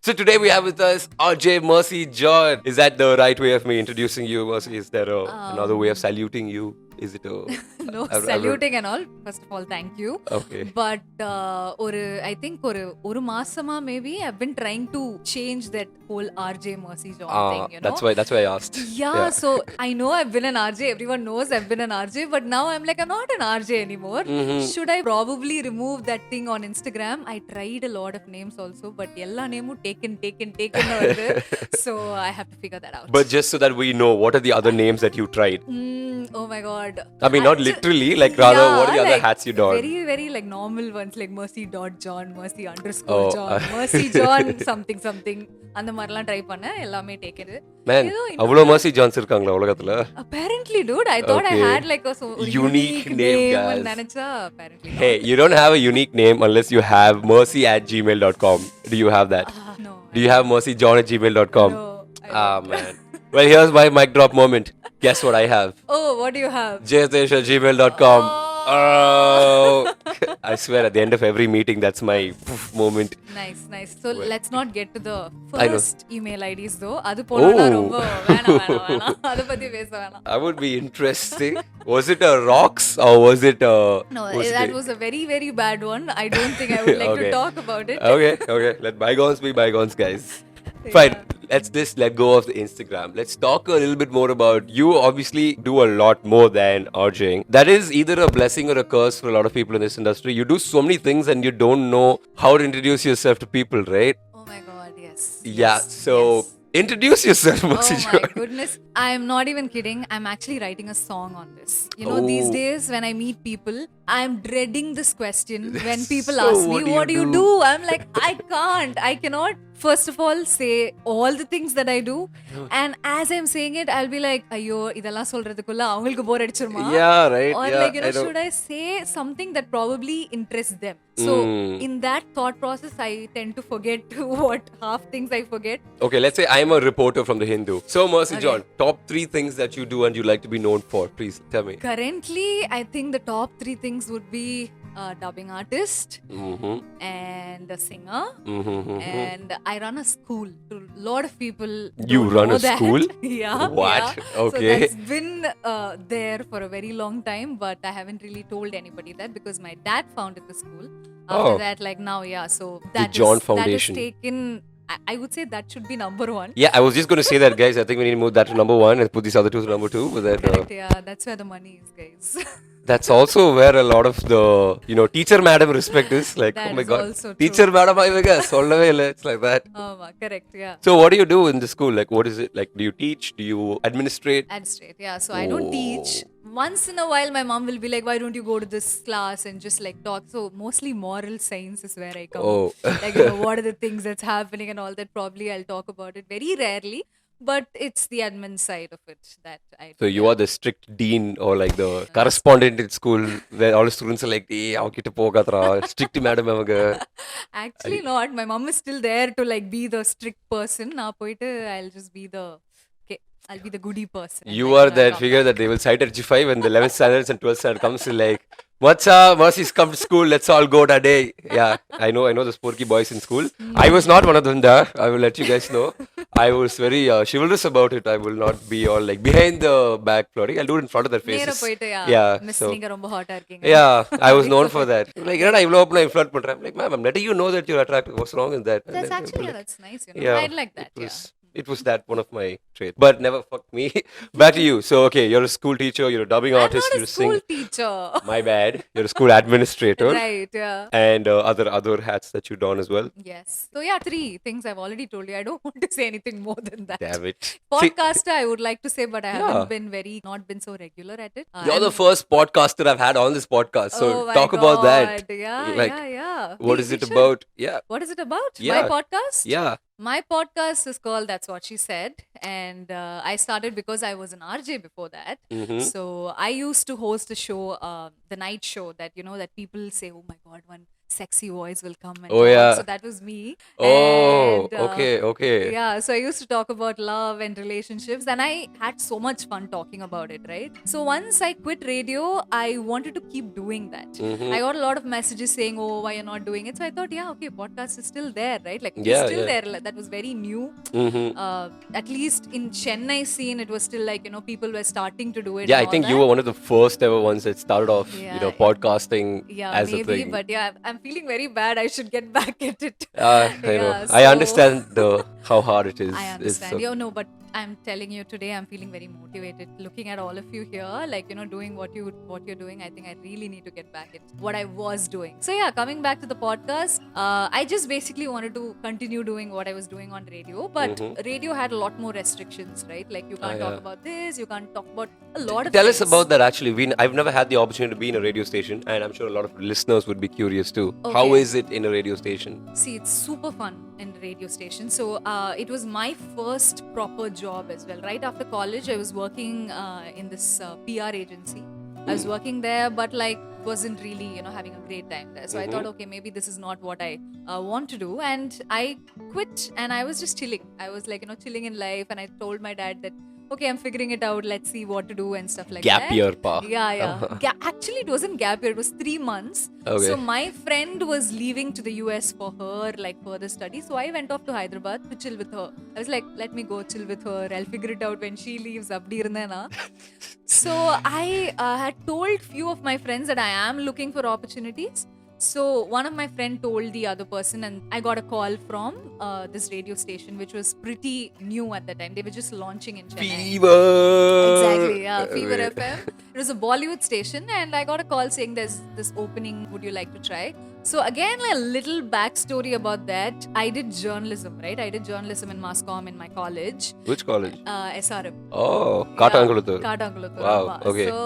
So today we have with us RJ Mercy John. Is that the right way of me introducing you, Mercy? Is there another way of saluting you? Is it a... No, saluting and all. First of all, thank you. Okay. But I think ஒரு மாசமா maybe I've been trying to change that whole RJ Mercy John thing, you know. That's why I asked. Yeah, so I know I've been an RJ. Everyone knows I've been an RJ, but now I'm like, I'm not an RJ anymore. Should I probably remove that thing on Instagram? I tried a lot of names also, but எல்லா நேமும் taken வருது. So I have to figure that out. But just so that we know, what are the other names that you tried? Oh my god. I mean, not literally, like rather, Yeah, what are the other like, hats you donned? Very, very like normal ones like Mercy.John, Mercy_John, Mercy John, something. அந்த மாதிரிலாம் try பண்ணேன். எல்லாமே taken. Man, அவ்வளோ Mercy Johns இருக்காங்களா உலகத்துல? Apparently, dude, I thought I had like a unique name guys. நினைச்சா apparently. Hey, you don't have a unique name unless you have mercy@gmail.com. Do you have that? No. Do you have mercyjohn@gmail.com? No. Man. Well, here's my mic drop moment. Guess what I have? Oh, what do you have? Jaytesh@gmail.com. Oh. I swear at the end of every meeting, that's my moment. Nice. So let's not get to the first email IDs though. அது போனா ரொம்ப வேணாம். அத பத்தி பேச வேணாம். That would be interesting. Was it a rocks or was it a... No, that was a very, very bad one. I don't think I would like to talk about it. Okay. Let bygones be bygones, guys. Fine. Let's just let go of the Instagram. Let's talk a little bit more about you. Obviously, do a lot more than RJing. That is either a blessing or a curse for a lot of people in this industry. You do so many things and you don't know how to introduce yourself to people, right? Oh my god, yes. Yeah. So introduce yourself, Mercy Oh John. my goodness. I'm not even kidding. I'm actually writing a song on this. You know, these days when I meet people, I'm dreading this question when people So ask me, what do you do? I'm like, I cannot, first of all, say all the things that I do. And as I'm saying it, I'll be like, ஐயோ இதெல்லாம் சொல்றதுக்குள்ள அவங்களுக்கு போர் அடிச்சிருமா? Yeah, right. Or yeah, like, you know, should I say something that probably interests them? So in that thought process, I tend to forget what half things I forget. Okay, let's say I'm a reporter from the Hindu. So, Mercy John, top 3 things that you do and you like to be known for. Please tell me. Currently, I think the top 3 things would be a dubbing artist and a singer and I run a school. To a lot of people You don't run know a that. school? Yeah. What? Yeah. Okay. So that's been there for a very long time, but I haven't really told anybody that because my dad founded the school. After that, like now, yeah. So that John is Foundation. taken. I would say that should be number 1. Yeah, I was just going to say that, guys. I think we need to move that to number 1 and put these other 2 to number 2. But that, Correct, yeah. That's where the money is, guys. that's also where a lot of the, teacher madam respect is. Like, That oh my is God. also true. Teacher madam, it's like that. Correct, yeah. So, what do you do in the school? Like, what is it? Like, do you teach? Do you administrate? Straight, yeah. So I don't teach. Once in a while, my mom will be like, why don't you go to this class and just like talk? So mostly moral science is where I come. Like, you know, what are the things that's happening and all that. Probably I'll talk about it very rarely. But it's the admin side of it that I do. So, you are the strict dean or like the correspondent in school where all the students are like, hey, avakita pogadra, strict madam avanga. Actually not. My mom is still there to like be the strict person. Now, I'll just be I'll be the goody person. You are that figure that they will cite at G5 when the 11th standards and 12th standard comes to like, what's up? Mercy's come to school. Let's all go today. Yeah, I know the sporky boys in school. I was not one of them there. I will let you guys know. I was very chivalrous about it. I will not be all like behind the back flirting. I'll do it in front of their faces. Yeah. Miss நீங்க ரொம்ப ஹாட்டா இருக்கீங்க. Yeah, I was known for that. Like, I will open I flirt பண்றேன். I'm like, ma'am, I'm letting you know that you're attractive. What's wrong with that? That's like, actually that's nice, you know. Yeah, I like that. It was that one of my traits. But never fuck me. Back to you. So, okay, you're a school teacher, you're a dubbing artist, I'm not you're a school sing. teacher. My bad. You're a school administrator. Right, yeah. And other hats that you don as well. Yes. So, yeah, 3 things I've already told you. I don't want to say anything more than that. Damn it. Podcaster, I would like to say, but I haven't not been so regular at it. You're the first podcaster I've had on this podcast. So, talk about that. Yeah. What is it about? Yeah. What is it about? Yeah. My podcast? Yeah. My podcast is called That's What She Said. And I started because I was an RJ before that. So I used to host a show, the night show that, you know, that people say, oh my God, one sexy voice will come and Oh, talk. yeah. So that was me. Oh, And okay. yeah, so I used to talk about love and relationships, and I had so much fun talking about it, right? So once I quit radio, I wanted to keep doing that. I got a lot of messages saying, "Oh, why you're not doing it?" So I thought, yeah, okay, podcast is still there, right? Like it is Yeah, still yeah. there. Like, that was very new. At least in Chennai scene, it was still like, people were starting to do it Yeah, and I all think you were that. one of the first ever ones that started off, Yeah, podcasting yeah, as a maybe, thing. but yeah, I'm feeling very bad. I should get back at it. Yeah, I so understand how hard it is. I It's understand. No, but I'm telling you today, I'm feeling very motivated. Looking at all of you here, like doing what you're doing. I think I really need to get back at what I was doing. So yeah, coming back to the podcast, I just basically wanted to continue doing what I was doing on radio, but radio had a lot more restrictions, right? Like you can't talk yeah. about this, you can't talk about a lot of Tell us things. about that actually. I've never had the opportunity to be in a radio station, and I'm sure a lot of listeners would be curious too. How Okay. is it in a radio station? See, it's super fun in radio station. So it was my first proper job as well. Right after college, I was working in this PR agency. I was working there, but like wasn't really having a great time there. So I thought, okay, maybe this is not what I want to do, and I quit. And I was just chilling. I was like chilling in life, and I told my dad that, okay, I'm figuring it out. Let's see what to do and stuff like Gap that. year, pa. Yeah. Actually, it wasn't gap year. It was 3 months. Okay. So my friend was leaving to the US for her like further study. So I went off to Hyderabad to chill with her. I was like, let me go chill with her. I'll figure it out when she leaves. Abdi irundena. So I had told few of my friends that I am looking for opportunities. So one of my friend told the other person, and I got a call from this radio station, which was pretty new at the time. They were just launching in Chennai. Fever. Exactly, yeah, Fever Okay. FM. It was a Bollywood station, and I got a call saying there's this opening. Would you like to try? So again, a little backstory about that. I did journalism, right? I did journalism in mass comm in my college, Which college? SRM. Oh, Katanguluthur. Katanguluthur. Wow, okay. So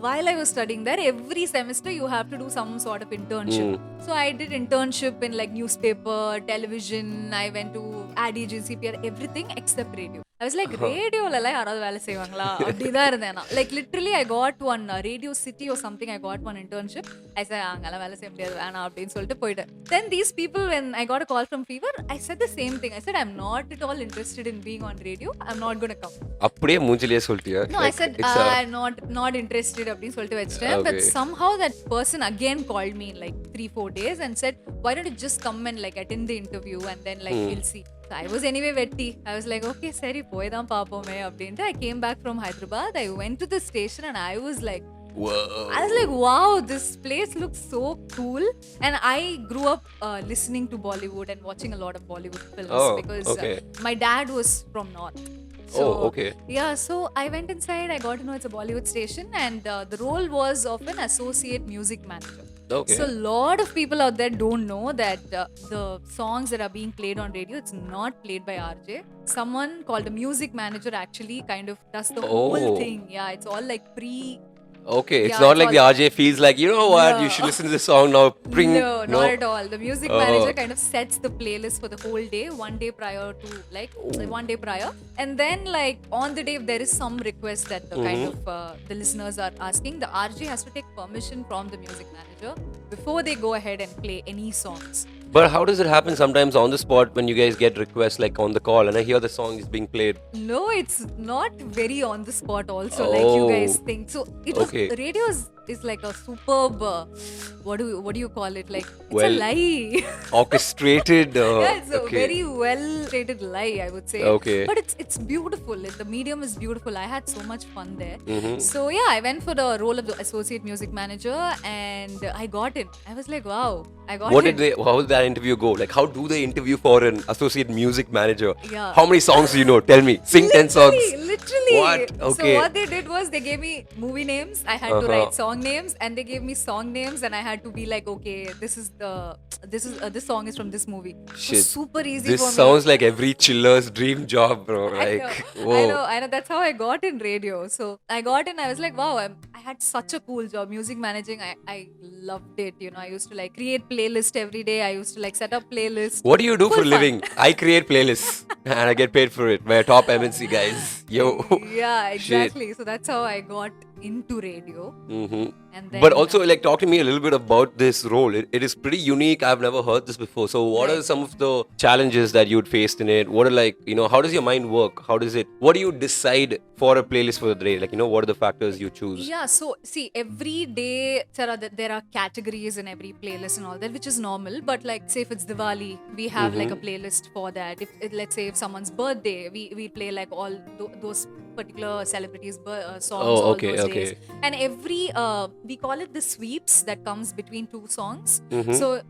while I was studying there, every semester you have to do some sort of internship. So I did internship in like newspaper, television. I went to ad agency, PR, everything except radio. I was like, radio la யாராவது வேலை செய்வாங்களா அப்படிதான் இருந்தேன். Like literally I got one radio city or something. I got one internship. I said அங்கெல்லாம் வேலை செய்ய முடியாது வேணாம் அப்படின்னு சொல்லிட்டு போயிட்டேன். Then these people, when I got a call from Fever, I said the same thing. I said I'm not at all interested in being on radio. I'm not going to come. அப்படியே மூஞ்சிலேயே சொல்லிட்டியா? No, I said I'm not interested அப்படின்னு சொல்லிட்டு வச்சிட்டேன். But somehow that person again called me in like 3-4 days and said, why don't you just come and like attend the interview and then like we'll see. So I was anyway vetty. I was like, okay, சரி போய் தான் பாப்போமே அப்படின்ட்டு I came back from Hyderabad. I went to the station and I was like, Whoa. I was like, wow, this place looks so cool. And I grew up listening to Bollywood and watching a lot of Bollywood films because my dad was from North. So, okay. Yeah, so I went inside, I got to know it's a Bollywood station, and the role was of an associate music manager. Okay. So a lot of people out there don't know that the songs that are being played on radio, it's not played by RJ. Someone called a music manager actually kind of does the whole thing. Yeah, it's all like Okay, it's Yeah, not it's like all- the RJ feels like, you know what, No. you should listen to this song now. Bring No, not at all. The music manager kind of sets the playlist for the whole day, one day prior to one day prior. And then like on the day, if there is some request that the kind of the listeners are asking, the RJ has to take permission from the music manager before they go ahead and play any songs. But how does it happen sometimes on the spot when you guys get requests like on the call and I hear the song is being played? No, it's not very on the spot also like you guys think. So it was radio is like a superb what do you call it, like it's a lie. Orchestrated. Yeah, it's a very well stated lie, I would say. Okay. But it's beautiful. The medium is beautiful. I had so much fun there. So yeah, I went for the role of the associate music manager and I got in. I was like, wow, I got in. How did that interview go? Like, how do they interview for an associate music manager? Yeah. How many songs do you know? Tell me. Sing 10 songs. Literally. What? Okay. So what they did was they gave me movie names. I had to write song names, and they gave me song names, and I had to be like, okay, this song is from this movie. Shit. It was super easy This for me. sounds like every chiller's dream job, bro. Like, whoa. I know. That's how I got in radio. So I got in. I was like, wow, I had such a cool job. Music managing, I loved it. I used to like create playlist every day. I used to like set up playlists. What do you do Full for a fun. living? I create playlists. And I get paid for it by a top MNC guys. Yo. Yeah, Shit. exactly. So that's how I got into radio. Mm-hmm. And then But also, like, talk to me a little bit about this role. It is pretty unique. I've never heard this before. So, what are Right. some of the challenges that you'd faced in it? What are, like, how does your mind work? What do you decide for a playlist for the day? Like, what are the factors you choose? Yeah, so see, every day there are categories in every playlist and all that, which is normal. But like, say if it's Diwali, we have like a playlist for that. Let's say if someone's birthday, we play like all those particular celebrities' songs all okay, those okay. days. And every we call it the sweeps that comes between two songs. So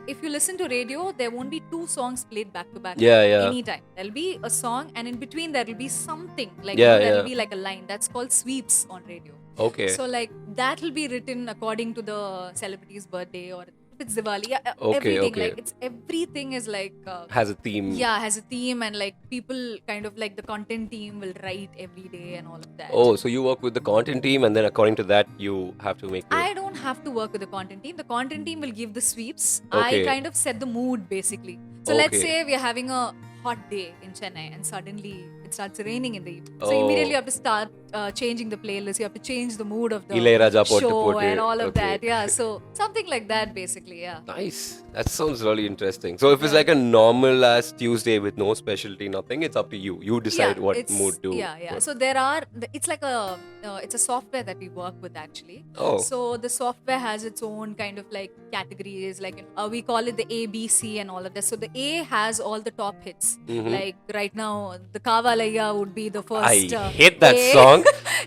if you listen to radio, there won't be two songs played back to back. Yeah, yeah. Anytime there'll be a song, and in between there will be something like Yeah, there'll yeah. be like a line that's called sweeps on radio. Okay. So like that will be written according to the celebrity's birthday, or if it's Diwali, Okay, everything okay. like everything is like Has a theme. yeah, has a theme, and like people kind of like the content team will write every day and all of that. Oh, so you work with the content team, and then according to that, you have to make. I don't have to work with the content team. The content team will give the sweeps. Okay. I kind of set the mood basically. So let's Okay. say we are having a hot day in Chennai and suddenly it starts raining in the evening. So Oh. immediately you have to start changing the playlist. You have to change the mood of the Ilayaraja show pottu. and all of Okay. that. Yeah, so something like that basically. Yeah. Nice. That sounds really interesting. So if it's like a normal as Tuesday with no specialty, nothing, it's up to you. You decide what it's- mood to. Yeah. So there are. It's like it's a software that we work with actually. Oh. So the software has its own kind of like categories. Like we call it the A, B, C, and all of that. So the A has all the top hits. Like right now, the Kavalaya would be the first. I hate that A. song.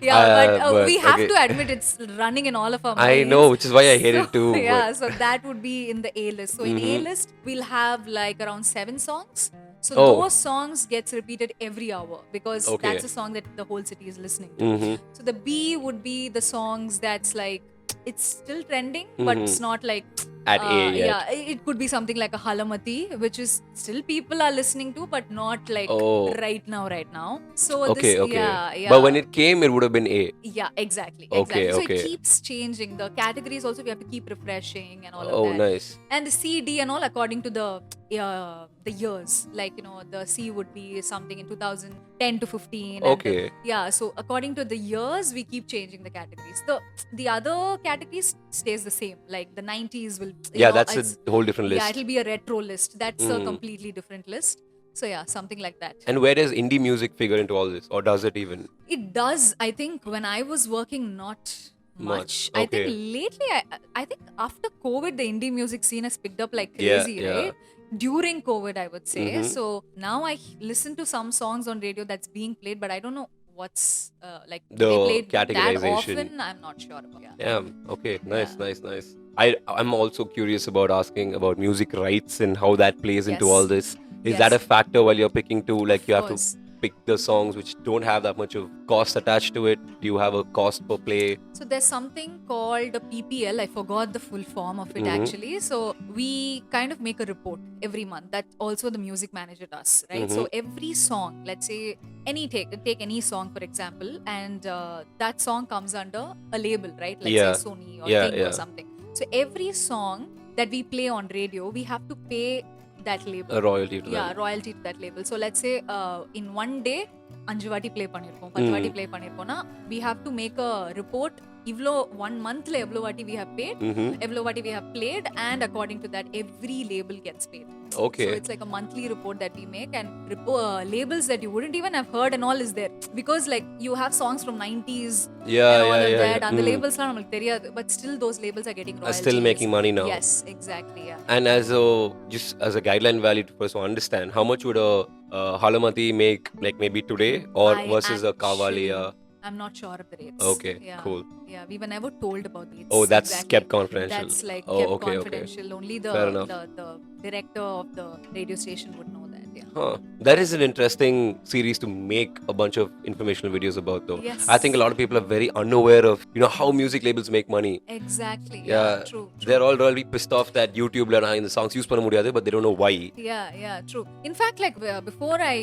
Yeah, but but we have okay. to admit it's running in all of our I minds. know, which is why I hate it too, Yeah, but- so that would be in the A list. So in A list, we'll have like around 7 songs. So Oh. those songs gets repeated every hour because Okay. that's a song that the whole city is listening to. So the B would be the songs that's like it's still trending, but it's not like At A yet. yeah, it could be something like a Halamati, which is still people are listening to, but not like Oh. right now. So Okay, this, okay. yeah. But when it came, it would have been A. Yeah, exactly. Okay, So okay. it keeps changing. The categories also we have to keep refreshing and all Oh, of that. nice. And the C, D and all according to the years. Like the C would be something in 2010 to 15. and Okay. yeah. So according to the years, we keep changing the categories. The other categories stays the same. Like the 90s will. Yeah, that's a whole different list. Yeah, it'll be a retro list. That's a completely different list. So yeah, something like that. And where does indie music figure into all this? Or does it even? It does. I think when I was working, not much. I think Okay. lately, I think after COVID, the indie music scene has picked up like Yeah, crazy, yeah. right? During COVID, I would say. So now I listen to some songs on radio that's being played, but I don't know what's like The they played that categorization. often. I'm not sure about. Yeah. Yeah. Okay. Nice. I'm also curious about asking about music rights and how that plays into Yes. all this. Is Yes. that a factor while you're picking to, like, you have course. to pick the songs which don't have that much of cost attached to it? Do you have a cost per play? So there's something called a PPL. I forgot the full form of it actually. So we kind of make a report every month that also the music manager does, right? So every song, let's say take any song for example, and that song comes under a label, right? Let's Yeah. say Sony or Yeah, King or yeah. something. So every song that we play on radio, we have to pay that label. A royalty to Yeah, them. royalty to that label. So let's say in one day 5 வாட்டி play பண்ணிருப்போம் 10 வாட்டி play பண்ணிருப்போம்னா we have to make a report இவ்ளோ 1 monthல எவ்வளவு வாட்டி we have paid, எவ்வளவு வாட்டி we have played, and according to that every label gets paid. Okay. So it's like a monthly report that we make, and labels that you wouldn't even have heard and all is there because like you have songs from 90s Yeah, and all yeah, of yeah, that, yeah. and the labelsலாம் நமக்கு தெரியாது, but still those labels are getting royalties. still making money now. Yes, exactly. Yeah. And just as a guideline value to person understand, how much would a Halamati make, like maybe today or versus a Kavalia? I'm not sure of the rates. Okay, Yeah. cool. Yeah, we were never told about these. Oh, that's exactly. kept confidential. That's like Oh, kept okay, okay. confidential. Only Fair enough. the director of the radio station would know that. Yeah. Huh. That is an interesting series to make a bunch of informational videos about, though. Yes. I think a lot of people are very unaware of, how music labels make money. Exactly. Yeah, True. they're all really pissed off that YouTube la in the songs use panna mudiyadhu, but they don't know why. Yeah, true. In fact, like before I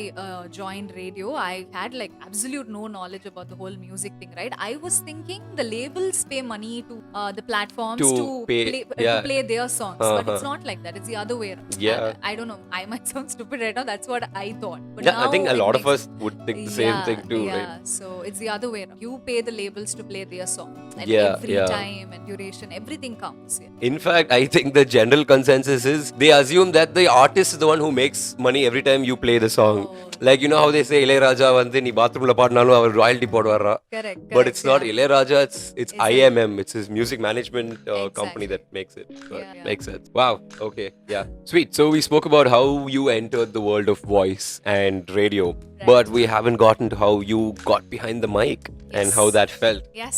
joined radio, I had like absolute no knowledge about the whole music thing, right? I was thinking the labels pay money to the platforms To to pay- play, yeah. to play their songs, but it's not like that. It's the other way around. Yeah. I don't know. I might sound stupid right now. That's what I thought. But Yeah, now I think a it lot of makes- us would think the same thing too, right? So it's the other way around. You pay the labels to play their song, and Yeah, every yeah. time and duration, everything counts. Yeah. In fact, I think the general consensus is they assume that the artist is the one who makes money every time you play the song. Oh. Like, you know how they say Ilayaraja வந்து நீ பாத்ரூம்ல பாடினாலும் அவர் royalty போடுவாரா. Correct. But it's not yeah. Ilayaraja, it's It's IMM, it's his music management company Exactly. that makes it. But Yeah. makes sense. Wow, okay, yeah. Sweet. So we spoke about how you entered the world of voice and radio, but we haven't gotten to how you got behind the mic and how that felt. Yes.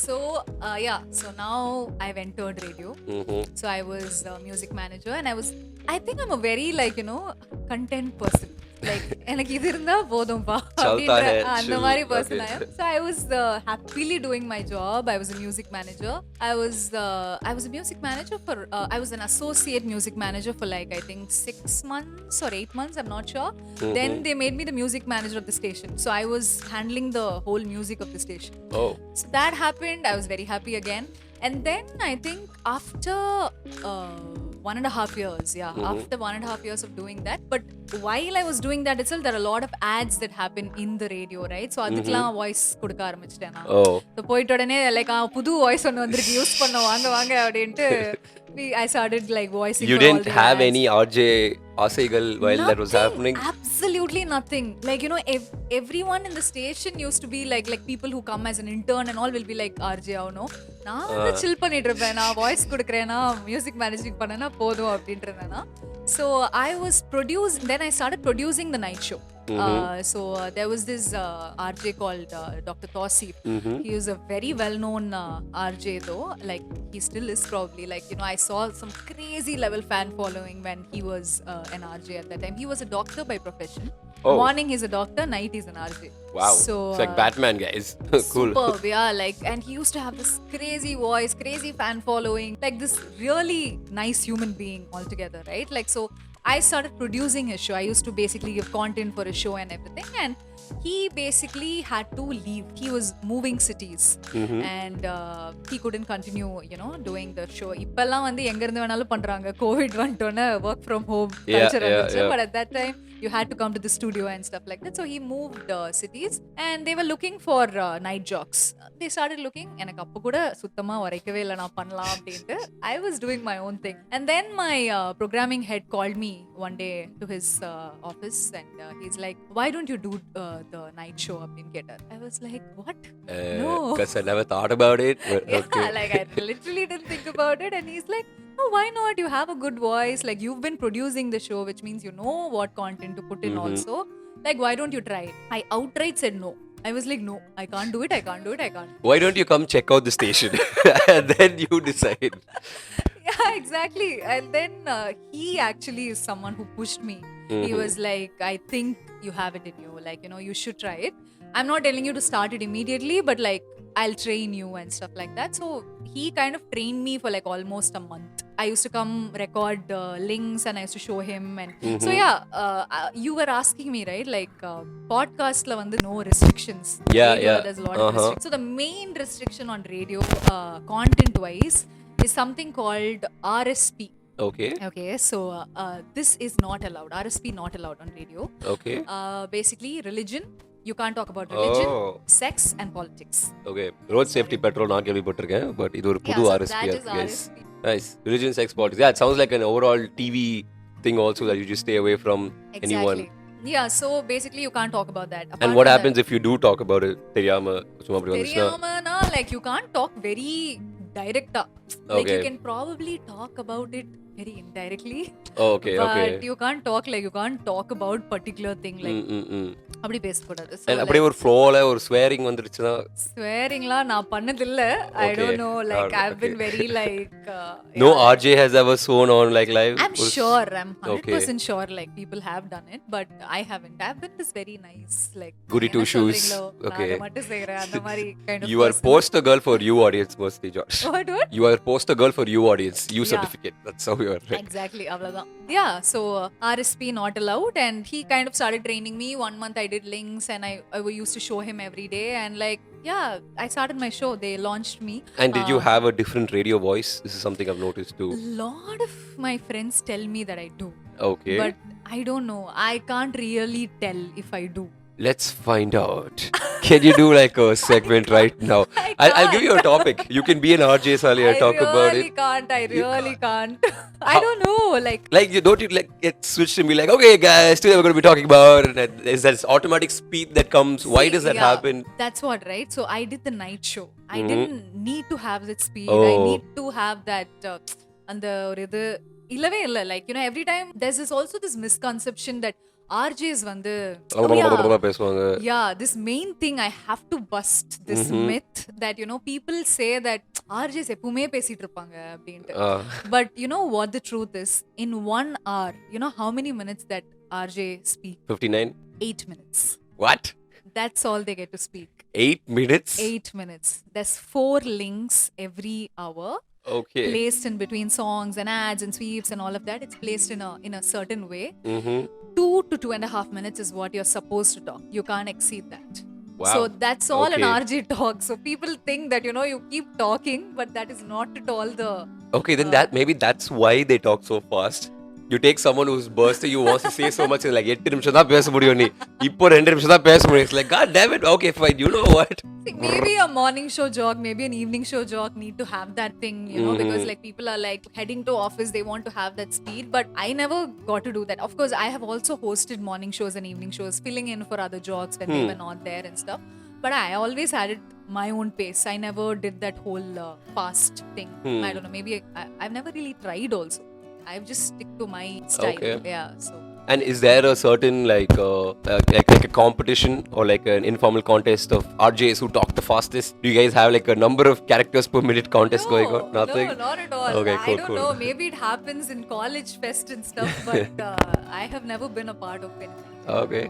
So so now I've entered radio. So I was a music manager, and I think I'm a very content person. Like எனக்கு இது இருந்தா போதும்பா அப்படின்ற அந்த மாதிரி person I am. So I was happily doing my job. I was a music manager. I was a music manager for I was an associate music manager for like I think 6 months or 8 months, I'm not sure. Then they made me the music manager of the station. So I was handling the whole music of the station. Oh. So that happened. I was very happy again. And then I think after 1.5 years, after 1.5 years of doing that, but while I was doing that itself, there are a lot of ads that happen in the radio, right? So அதுக்கெல்லாம் voice கொடுக்க ஆரம்பிச்சிட்டேன் நான். So போயிட்ட உடனே like புது voice ஒன்று வந்திருக்கு use பண்ண வாங்க அப்படின்ட்டு I started like voicing. You for all didn't the have ads. any RJ Asaigal while that was happening? Absolutely nothing. Like, everyone in the station used to be like people who come as an intern and all will be like RJ avano. நான் வந்து chill பண்ணிட்டு இருப்பேன். நான் voice கொடுக்கறேனா music managing பண்ணனா போதும் அப்படின்ட்டு இருந்தேனா. So I was then I started producing the night show. There was this RJ called Dr. Tausif. He was a very well-known RJ though. Like, he still is probably. Like, I saw some crazy level fan following when he was an RJ at that time. He was a doctor by profession. Morning he's a doctor, night he's an RJ. Wow. So it's like Batman, guys. Cool. Superb, yeah. Like, and he used to have this crazy voice, crazy fan following, like this really nice human being altogether, right? Like, so I started producing his show. I used to basically give content for his show and everything, and he basically had to leave. He was moving cities, and he couldn't continue, doing the show. இப்பெல்லாம் வந்து எங்க இருந்து வேணாலும் பண்றாங்க. COVID வந்துட்டோன work from home culture இருந்துச்சு. But at that time, you had to come to the studio and stuff like that. So he moved cities, and they were looking for night jocks. They started looking. எனக்கு அப்ப கூட சுத்தமா வரைக்கவே இல்ல நான் பண்ணலாம் அப்படின்ட்டு. I was doing my own thing. And then my programming head called me one day to his office, and he's like, why don't you do the night show அப்படின்னு கேட்டார். I was like, what? No. Because I never thought about it. But okay. Like, I literally didn't think about it. And he's like, oh, why not? You have a good voice. Like, you've been producing the show, which means you know what content to put in also. Like, why don't you try it? I outright said no. I was like, no, I can't do it. Why don't you come check out the station? And then you decide. Yeah, exactly. And then he actually is someone who pushed me. He was like, I think you have it in you. Like, you should try it. I'm not telling you to start it immediately, but like, I'll train you and stuff like that. So he kind of trained me for like almost a month. I used to come record links and I used to show him. And so you were asking me, right? Like, podcast la vandu no restrictions. Yeah, radio, yeah. There's a lot of restrictions. So the main restriction on radio, content wise, is something called RSP. Okay, so this is not allowed. RSP not allowed on radio. Okay. Basically, religion. You can't talk about religion, sex and politics. Okay. Road safety petrol நான் கேள்விப்பட்டிருக்கேன், but இது ஒரு புது So RSP that is guys. RSP. Nice. Religion, sex, politics. Yeah, it sounds like an overall TV thing also that you just stay away from anyone. Exactly. Yeah, so basically you can't talk about that. And what happens if you do talk about it? தெரியாம சும்மா அப்படி வந்துச்சுனா? தெரியாமனா, like, you can't talk very direct. Like, you can probably talk about it very indirectly. Okay. But you can't talk about particular thing, like அப்படி பேச கூடாது. So அப்படியே ஒரு ஃப்ளோல ஒரு ஸ்வேரிங் வந்துருச்சுனா? ஸ்வேரிங்லாம் நான் பண்ணது இல்ல. I don't know, like, I've been very like No RJ has ever sworn on like live? I'm sure, I'm 100% sure, like, people have done it, but I haven't. I've been this very nice, like, goody two shoes. Okay. நான் மட்டும் செய்றேன் அந்த மாதிரி kind of You are poster girl for you audience mostly, Josh. What? You are poster girl for you audience. You certificate. That's how you are. Right? Exactly, avladhaan. Yeah, so RSP not allowed, and he kind of started training me. 1 month I did links, and I used to show him every day, and like, I started my show. They launched me. And did you have a different radio voice? This is something I've noticed too. A lot of my friends tell me that I do. Okay. But I don't know. I can't really tell if I do. Let's find out. Can you do like a segment right now? I I'll give you a can't. topic. You can be an RJ Sali and I talk about really it. can't. I You really can't. I How- don't know. Like you don't you like get switched and be like, okay guys, today we're going to be talking about, and then is that automatic speed that comes? Why See, does that yeah, happen? That's what, right? So I did the night show. I Mhm. didn't need to have that speed. I Oh. need to have that and the illave illa. Like, every time there's also this misconception that RJs வந்து பேசுவாங்க. yeah, this main thing I have to bust this myth that people say that RJs எப்பவுமே பேசிட்டு இருப்பாங்க அப்படின்ட்டு. But you know what the truth is? In 1 hour, you know how many minutes that RJ speak? 59. 8 minutes. What? That's all they get to speak. 8 minutes? 8 minutes. There's 4 links every hour. Okay. Placed in between songs and ads and sweeps and all of that. It's placed in a certain way. Mm-hmm. 2 to 2.5 minutes is what you're supposed to talk. You can't exceed that. Wow. So that's all an Okay. RJ talk. So people think that you keep talking, but that is not at all the. Okay, then maybe that's why they talk so fast. You take someone who's bursting, you wants to say so much, and like 8 நிமிஷம் தான் பேச முடியும் நீ. இப்போ 2 நிமிஷம் தான் பேச முடியும். It's like, God damn it. Okay, fine. You know what? See, maybe a morning show jock, maybe an evening show jock need to have that thing, because like people are like heading to office, they want to have that speed. But I never got to do that. Of course, I have also hosted morning shows and evening shows, filling in for other jocks when they were not there and stuff. But I always had it my own pace. I never did that whole fast thing. I don't know. Maybe I've never really tried also. I've just stick to my style. Okay. Yeah. So. And is there a certain like a competition or like an informal contest of RJs who talk the fastest? Do you guys have like a number of characters per minute contest going on? Nothing? No, not at all. Okay, cool, I don't cool. know. Maybe it happens in college fest and stuff, but I have never been a part of anything. Okay,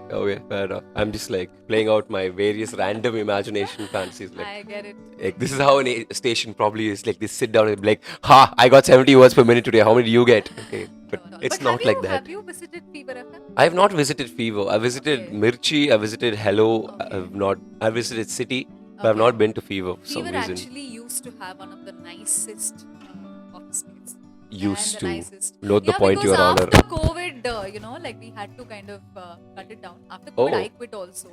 fair enough. I'm just like playing out my various random imagination fantasies. Like, I get it. this is how a station probably is. Like, they sit down and be like, ha, I got 70 words per minute today. How many do you get? Okay, but it's But not like that. Have you visited Fever FM? I have not visited Fever. I visited Okay. Mirchi. I visited Hello. Okay. I visited City, but I've Okay. not been to Fever for some Fever reason. actually used to have one of the nicest office space. Used And to. the nicest. Note the point, because Your Honor. after COVID, like we had to kind of cut it down. After COVID, Oh. I quit also.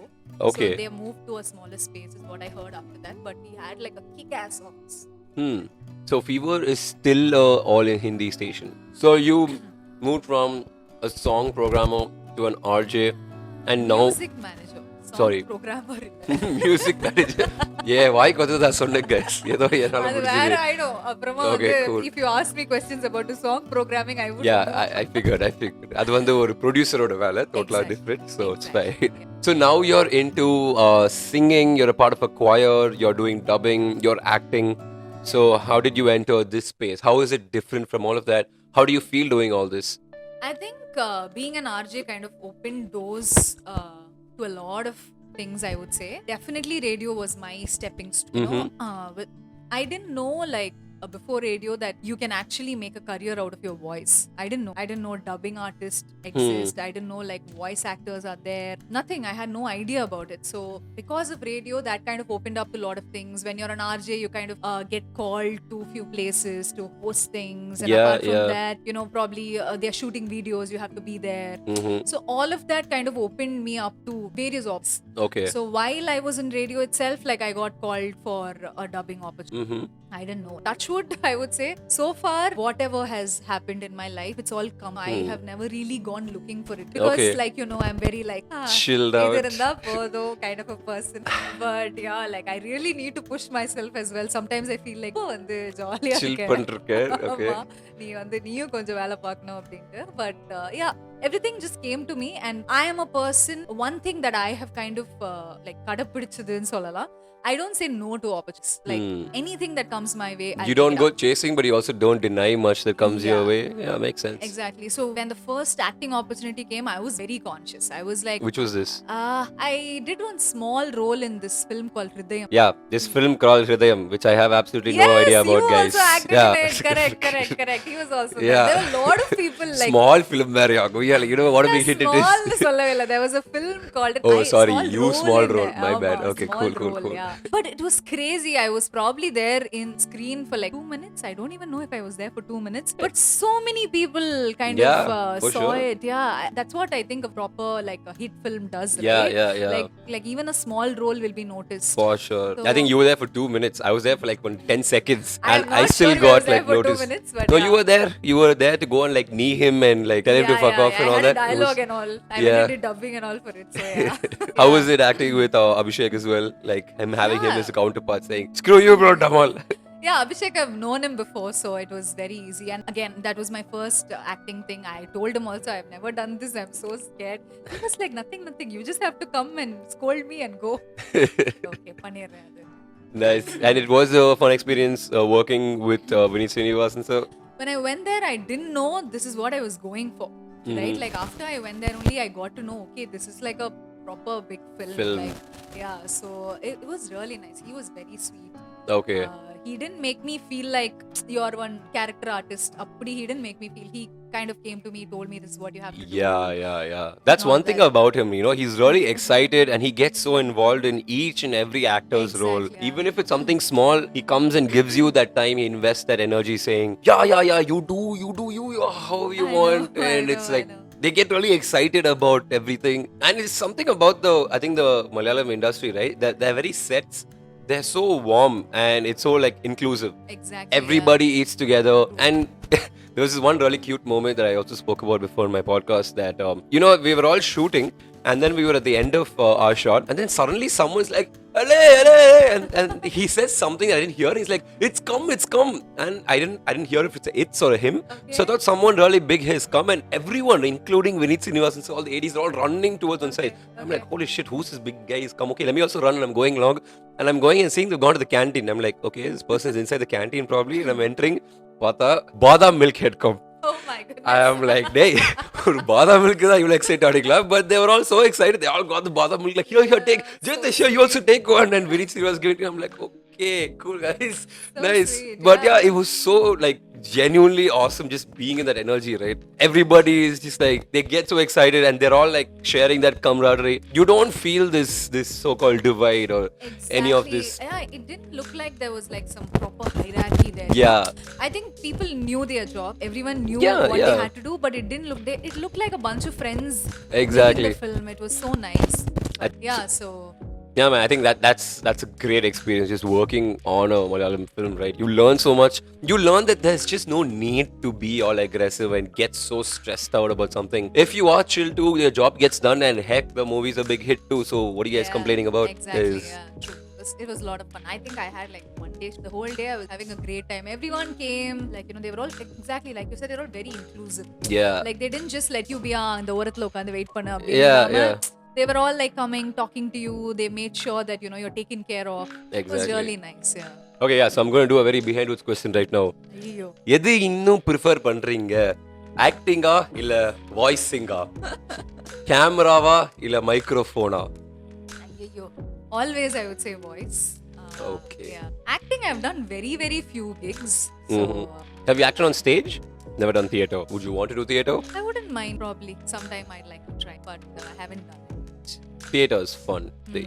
Okay. So they moved to a smaller space, is what I heard after that. But we had like a kick-ass office. So Fever is still all in Hindi station. So you moved from a song programmer to an RJ, and now Music manager. Song Sorry. Programmer. music manager. Yeah, why kodha sonne guys. ஏதோ என்னால அது முடிஞ்சது. வேற ஆயிடும். அப்புறமா Okay, வந்து cool. if you ask me questions about the song programming, I would Yeah, know. I figured. அது வந்து ஒரு ப்ரொடியூசரோட வேலை, totally Exactly. different. So it's Exactly. fine. So now you're into singing. You're a part of a choir. You're doing dubbing. You're acting. So how did you enter this space? How is it different from all of that? How do you feel doing all this? I think being an RJ kind of opened doors to a lot of things, I would say. Definitely radio was my stepping stone. But I didn't know like before radio that you can actually make a career out of your voice. I didn't know dubbing artists exist. I didn't know like voice actors are there. Nothing. I had no idea about it. So because of radio, that kind of opened up a lot of things. When you're an RJ, you kind of get called to a few places to host things. And Yeah, apart from yeah. that, probably they're shooting videos. You have to be there. Mm-hmm. So all of that kind of opened me up to various options. Okay. So while I was in radio itself, like I got called for a dubbing opportunity. Mm-hmm. I didn't know. Touchwood, I would say. So far, whatever has happened in my life, it's all come. I have never really gone looking for it. Because Okay. like, I'm very like, Chilled out. either இருந்தா போதும் kind of a person. But yeah, like I really need to push myself as well. Sometimes I feel like, வந்து ஜாலியா Chill இருக்கேன். பண்ணிருக்க. Okay. ஆமா. நீயும் கொஞ்சம் வேலை பார்க்கணும் அப்படின்ட்டு. But yeah, everything just came to me, and I am a person, one thing that I have kind of like கடைப்பிடிச்சதுன்னு சொல்லலாம். I don't say no to opportunities. Like anything that comes my way, I'll You pick don't it go up. chasing, but you also don't deny much that comes your Yeah. way. Yeah, makes sense. Exactly. So when the first acting opportunity came, I was very conscious. I was like, Which was this? I did one small role in this film called Hridayam. Yeah, this film called Hridayam, which I have absolutely no idea about, you guys. also acted Yeah. in it. Correct. He was also Yeah. there. There were a lot of people like Small film there, yago. you're like, you know what a big hit it is. Small, there was a film called Oh, sorry, small you role small in role. there. My bad. Okay, Small cool. role, yeah. But it was crazy. I was probably there in screen for like 2 minutes. I don't even know if I was there for 2 minutes. But so many people kind Yeah, of for saw sure. it. Yeah, that's what I think a proper like a hit film does, Yeah, right? yeah. Like even a small role will be noticed. For sure. So, I think you were there for 2 minutes. I was there for like 10 seconds. I And am I not still sure if I was got there like for 2 noticed. minutes, but No, yeah. you were there. You were there to go and like knee him and like tell him to fuck off and I all had a that. It was- dialogue and all. I went Yeah. and did dubbing and all for it. So yeah. How Yeah. was it acting with Abhishek as well? Like him having him Yeah. as a counterpart saying, "Screw you, bro, Damal." Yeah, Abhishek, I've known him before, so it was very easy. And again, that was my first acting thing. I told him also, I've never done this. I'm so scared. He was like, nothing. You just have to come and scold me and go. Okay, panirren adu. Nice. And it was a fun experience working with Vinit Srinivasan, sir. When I went there, I didn't know this is what I was going for. Right? Like after I went there only, I got to know, okay, this is like a proper big film. Like, yeah, so it was really nice. He was very sweet. Okay. He didn't make me feel like you're one character artist. Appadi, he didn't make me feel. He kind of came to me, told me this is what you have to do. Yeah. That's Not one thing that. about him, you know, he's really excited and he gets so involved in each and every actor's role. Exactly, yeah. Even if it's something small, he comes and gives you that time, he invests that energy saying, yeah, you do you how you I want. know, I And know, it's I like, know. they get really excited about everything. And it's something about I think the Malayalam industry, right? That they're very sets. They're so warm and it's so like inclusive. Exactly. Everybody eats together. And there was this one really cute moment that I also spoke about before in my podcast that, you know, we were all shooting and then we were at the end of our shot and then suddenly someone's like, "Alley," and he says something I didn't hear. He's like, it's come. And I didn't hear if it's a it's or a him. Okay. So I thought someone really big has come and everyone, including Vinit Srinivasan, so all the 80s are all running towards one side. I'm like, holy shit, who's this big guy? He's come. Okay, let me also run and I'm going along. And I'm going and seeing they've gone to the canteen. I'm like, okay, this person is inside the canteen probably. And I'm entering. Pata, badam milk had come. Oh my goodness. I am like, hey, badam milk is you like say club, but they were all so excited. They all got the badam milk. Like, here, take. Jaytesh, here, you also take one. And Vinit was giving it. I'm like, okay, cool guys, So nice. sweet, But yeah. yeah, it was so like genuinely awesome just being in that energy, right? Everybody is just like they get so excited and they're all like sharing that camaraderie. You don't feel this so-called divide or any of this. Yeah, it didn't look like there was like some proper hierarchy there. Yeah. I think people knew their job. Everyone knew Yeah, what yeah. they had to do, but it didn't look. It looked like a bunch of friends. Exactly. Making the film. It was so nice. But yeah, so. Yeah, man, I think that's a great experience just working on a Malayalam film, right? You learn so much. You learn that there's just no need to be all aggressive and get so stressed out about something. If you are chill too, your job gets done and heck, the movie's a big hit too. So what are you guys complaining about? Exactly, yeah, true. It was a lot of fun. I think I had like one day, the whole day I was having a great time. Everyone came, like, you know, they were all exactly like you said, they were all very inclusive. Yeah. Like they didn't just let you be on the orathla ukand wait panna. Yeah. They were all like coming, talking to you. They made sure that, you know, you're taken care of. It was Exactly. really nice, yeah. Okay, yeah, so I'm going to do a very behind woods question right now. Ayyo. எது இன்னும் prefer பண்றீங்க ஆக்டிங்கா இல்ல வாய்ஸிங்கா கேமராவா இல்ல மைக்ரோஃபோனா Ayyo. Always I would say voice. Okay. Yeah. Acting I've done very, very few gigs. So Have you acted on stage? Never done theatre. Would you want to do theatre? I wouldn't mind probably. Sometime I'd like to try, but I haven't done it. Theatre is fun.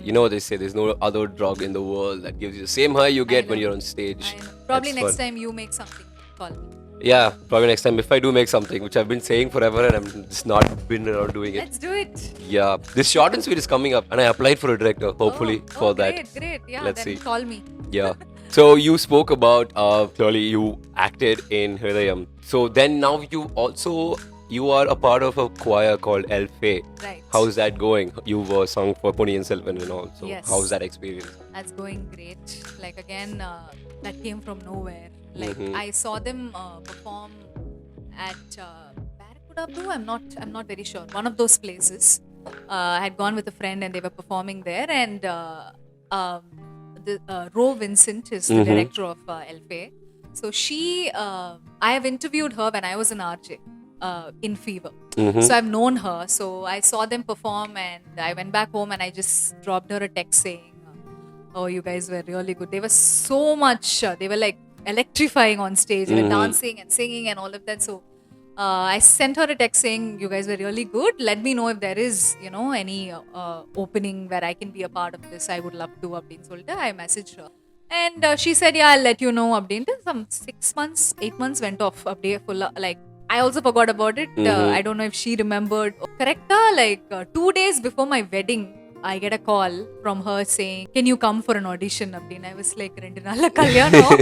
You know what they say, there's no other drug in the world that gives you the same high you get when know. you're on stage. I know. Probably That's next fun. time you make something, call me. Yeah, probably next time if I do make something, which I've been saying forever and I'm just not been around doing it. Let's do it. Yeah, this short and sweet is coming up and I applied for a director, hopefully, for that. Great. Yeah, Let's then see. call me. Yeah. So you spoke about clearly you acted in Hridayam. So then now you are a part of a choir called Elfe. Right. How's that going? You were sung for Ponniyin Selvan and all. So Yes. how's that experience? That's going great. Like again, that came from nowhere. Like I saw them perform at Barracuda Blue. I'm not very sure. One of those places. I had gone with a friend and they were performing there. And Ro Vincent is the director of Elfe. So I have interviewed her when I was in RJ. In Fever. So I've known her. So I saw them perform and I went back home and I just dropped her a text saying, oh, you guys were really good. They were so much, they were like electrifying on stage. They were dancing and singing and all of that. So I sent her a text saying, "You guys were really good. Let me know if there is, any opening where I can be a part of this. I would love to." அப்படின்னு சொல்லிட்டு I messaged her. And she said, "Yeah, I'll let you know." அப்படின்ட்டு some 6 months, 8 months went off. அப்படியே full like I also forgot about it. I don't know if she remembered. Correcta, like 2 days before my wedding, I get a call from her saying, "Can you come for an audition?" அப்படின்னு. I was like, "2 நாள்ல கல்யாணம்.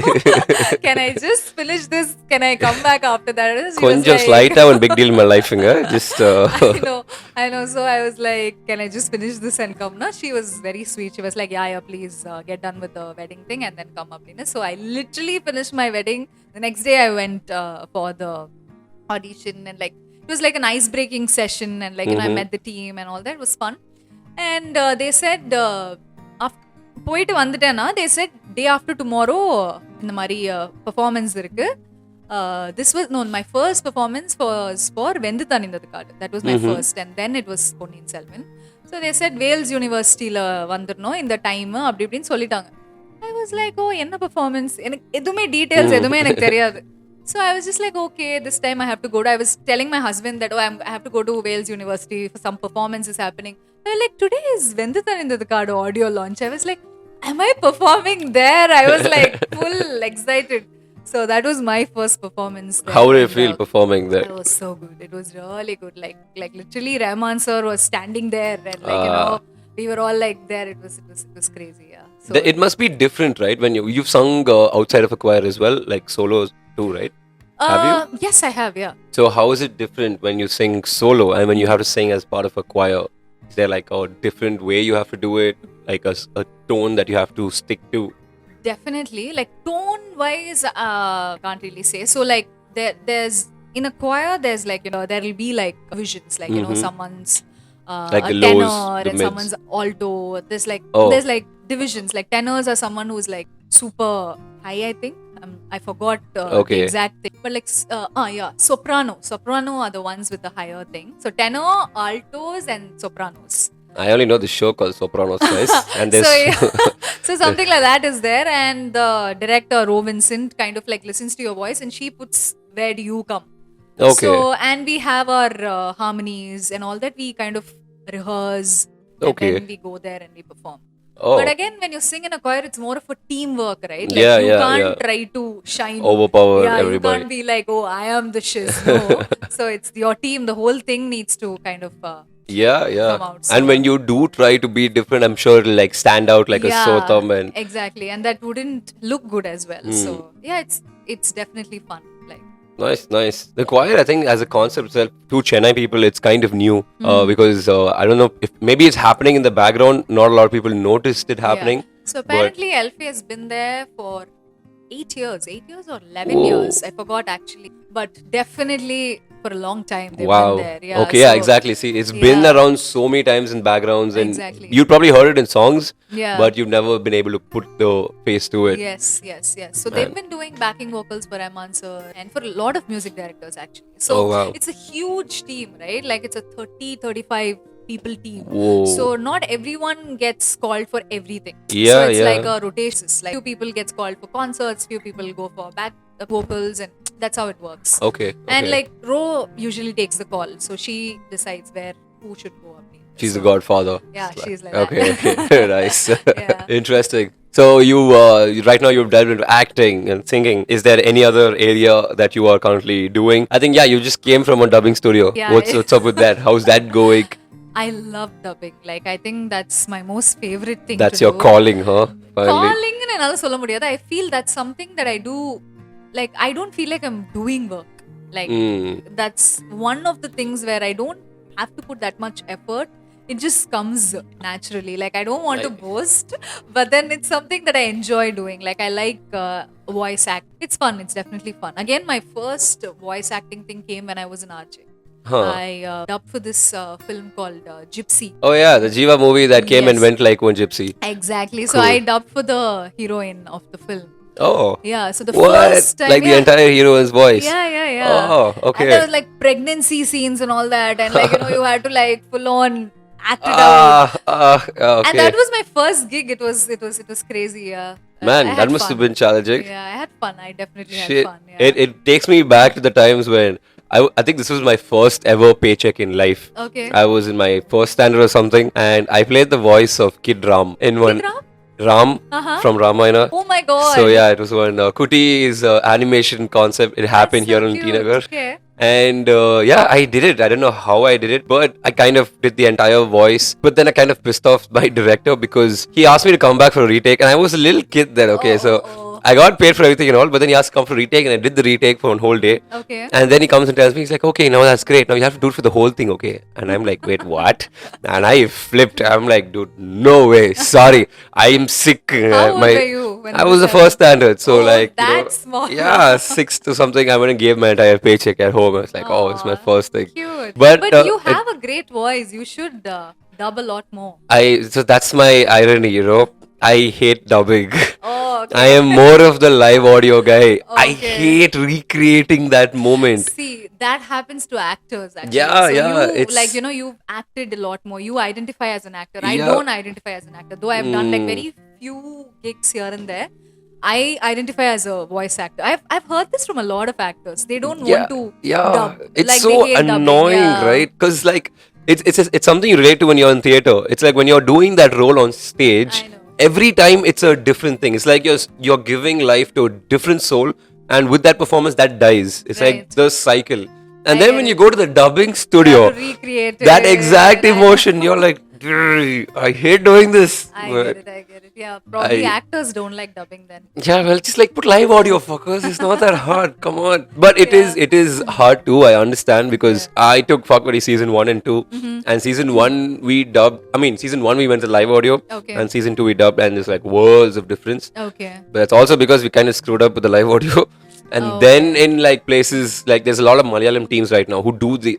Can I just finish this? Can I come back after that?" She was கொஞ்சம் like, ஸ்லைட்டா ஒரு big deal my லைஃப்ங்க just I know. So I was like, "Can I just finish this and come?" No, she was very sweet. She was like, "Yeah, please get done with the wedding thing and then come up." So I literally finished my wedding. The next day I went for the audition, and like it was like an ice breaking session, and like I met the team and all that. It was fun. And they said போயிட்டு வந்துட்டேன்னா they said day after tomorrow இந்த மாதிரி performance இருக்கு. This was my first performance was for வெந்து தணிந்தது காடு. That was my first, and then it was Ponniyin Selvan. So they said Wales Universityல வந்துடணும் இந்த time அப்படி இப்படின்னு சொல்லிட்டாங்க. I was like, oh, என்ன performance? எனக்கு எதுவுமே டீடைல்ஸ் எதுவுமே எனக்கு தெரியாது. So I was just like, okay, this time I have to go to. I was telling my husband that, I have to go to Wales University for some performance is happening. They were like, today is Vendu Thanindadu Kaadu audio launch. I was like, am I performing there? I was like full excited. So that was my first performance there. How did you feel performing there? It was so good. It was really good. Like literally Rahman sir was standing there, and like we were all like there. It was crazy. Yeah. So It must be different, right? When you've sung outside of a choir as well, like solos too, right? Have you? Yes, I have. Yeah. So how is it different when you sing solo and when you have to sing as part of a choir? Is there like a different way you have to do it? Like a tone that you have to stick to? Definitely. Like tone wise, can't really say. So like there's in a choir, there's like there will be like visions, like someone's Like a the lows, tenor the and mids. someone's alto. There's like Oh. there's like divisions. Like tenors are someone who's like super high, I think. I forgot the Okay. exact thing, but like soprano are the ones with the higher thing. So tenor, altos, and sopranos. I only know the show called Sopranos, guys. And there's So yeah. So something like that is there, and the director Ro Vincent kind of like listens to your voice, and she puts where do you come. Okay. So and we have our harmonies and all that. We kind of rehearse, Okay. and then we go there and we perform. Oh, But again, when you sing in a choir, it's more of a teamwork, right? Like Yeah, you yeah, can't yeah. try to shine. overpower Yeah, you everybody. can't be like, oh, I am the shiz. No. So it's your team. The whole thing needs to kind of Yeah. come out. And So- when you do try to be different, I'm sure it'll like stand out like a sore thumb. And exactly, and that wouldn't look good as well. So yeah, it's definitely fun. Like nice. The choir, I think, as a concept itself, to Chennai people, it's kind of new because I don't know if maybe it's happening in the background. Not a lot of people noticed it happening. yeah. So apparently, Elfie has been there for 8 years or 11 Whoa. years. I forgot actually, but definitely for a long time they've Wow. been there. Yeah. Okay. so, Yeah. Exactly. See, it's been yeah. around so many times in backgrounds, and Exactly. you probably heard it in songs, Yeah. but you've never been able to put the face to it. Yes. So they've been doing backing vocals for Rahman sir and for a lot of music directors actually. So Oh, wow. it's a huge team, right? Like it's a 35 people team. Whoa. So not everyone gets called for everything. Yeah, So it's yeah. like a rotation. Like few people gets called for concerts, few people go for back vocals, and that's how it works. Okay. And okay. like Ro usually takes the call, so she decides who should go up. She's So, the godfather. Yeah, It's she's like okay. that. Okay. Nice. Yeah. Interesting. So you right now you've delved into acting and singing. Is there any other area that you are currently doing? I think you just came from a dubbing studio. Yeah. What's up with that? How's that going? I love dubbing. Like I think that's my most favorite thing. That's to your do. calling, huh? Finally. Calling என்னால சொல்ல முடியாது. I feel that's something that I do. Like I don't feel like I'm doing work. Like that's one of the things where I don't have to put that much effort. It just comes naturally. Like I don't want to boast, but then it's something that I enjoy doing. Like I like voice act. It's fun. It's definitely fun. Again, my first voice acting thing came when I was in RJ. Huh. I dubbed for this film called Gypsy. Oh yeah, the Jiva movie that came and Yes. went like one gypsy. Exactly. So Cool. I dubbed for the heroine of the film. Oh. Yeah. So the What? first time, Like the entire heroine's voice. Yeah. Oh, okay. And there was like pregnancy scenes and all that, and like you had to like full on act it out. Okay. And that was my first gig. It was crazy. Yeah. Man, I that had must fun. have been challenging. Yeah, I had fun. I definitely Shit. had fun. Yeah. It takes me back to the times when I think this was my first ever paycheck in life. Okay. I was in my first standard or something, and I played the voice of Kid Ram in one. Kid Ram? Ram from Ramayana. Oh my god. So yeah, it was one Kuti is animation concept. It happened That's here so in cute. Tinagar. Okay. And yeah, I did it. I don't know how I did it, but I kind of did the entire voice. But then I kind of pissed off my director because he asked me to come back for a retake, and I was a little kid then. Okay, so I got paid for everything and all, but then he asked to come for a retake, and I did the retake for one whole day. Okay. And then he comes and tells me, he's like, okay, now that's great. Now you have to do it for the whole thing, okay? And I'm like, wait, what? And I flipped. I'm like, dude, no way. Sorry, I'm sick. How old were you when I this was the happened? first standard, so Oh, like, that's small. yeah, 6th or something. I went and gave my entire paycheck at home. I was like, oh, it's my first thing. Cute. But, you have a great voice. You should dub a lot more. So that's my irony, you know. I hate dubbing. Oh, okay. I am more of the live audio guy. I Okay. hate recreating that moment. See, that happens to actors actually. Yeah, so yeah, You, it's- like, you've acted a lot more. You identify as an actor. I Yeah. don't identify as an actor. Though I've done like very few gigs here and there. I identify as a voice actor. I've heard this from a lot of actors. They don't want to dub. It's like, so they hate dubbing. annoying, Yeah. right? Because like it's something you relate to when you're in theater. It's like when you're doing that role on stage. I know. Every time it's a different thing. It's like you're giving life to a different soul, and with that performance, that dies. It's like Right. the cycle. And I then get when it. you go to the dubbing You studio, have to recreate that it. exact I- emotion, you're like, "Grr, I hate doing this. I But- get it. I get it. Yeah, probably I- actors don't like dubbing then. Yeah, well, just like put live audio, fuckers. It's not that hard. Come on. But it is hard too. I understand because I took Fuck Buddy season 1 and 2, and season 1 we dubbed. I mean, season 1 we went to live audio, Okay. and season 2 we dubbed, and there's like worlds of difference. Okay. But that's also because we kind of screwed up with the live audio. And Oh, then in like places like there's a lot of Malayalam teams right now who do the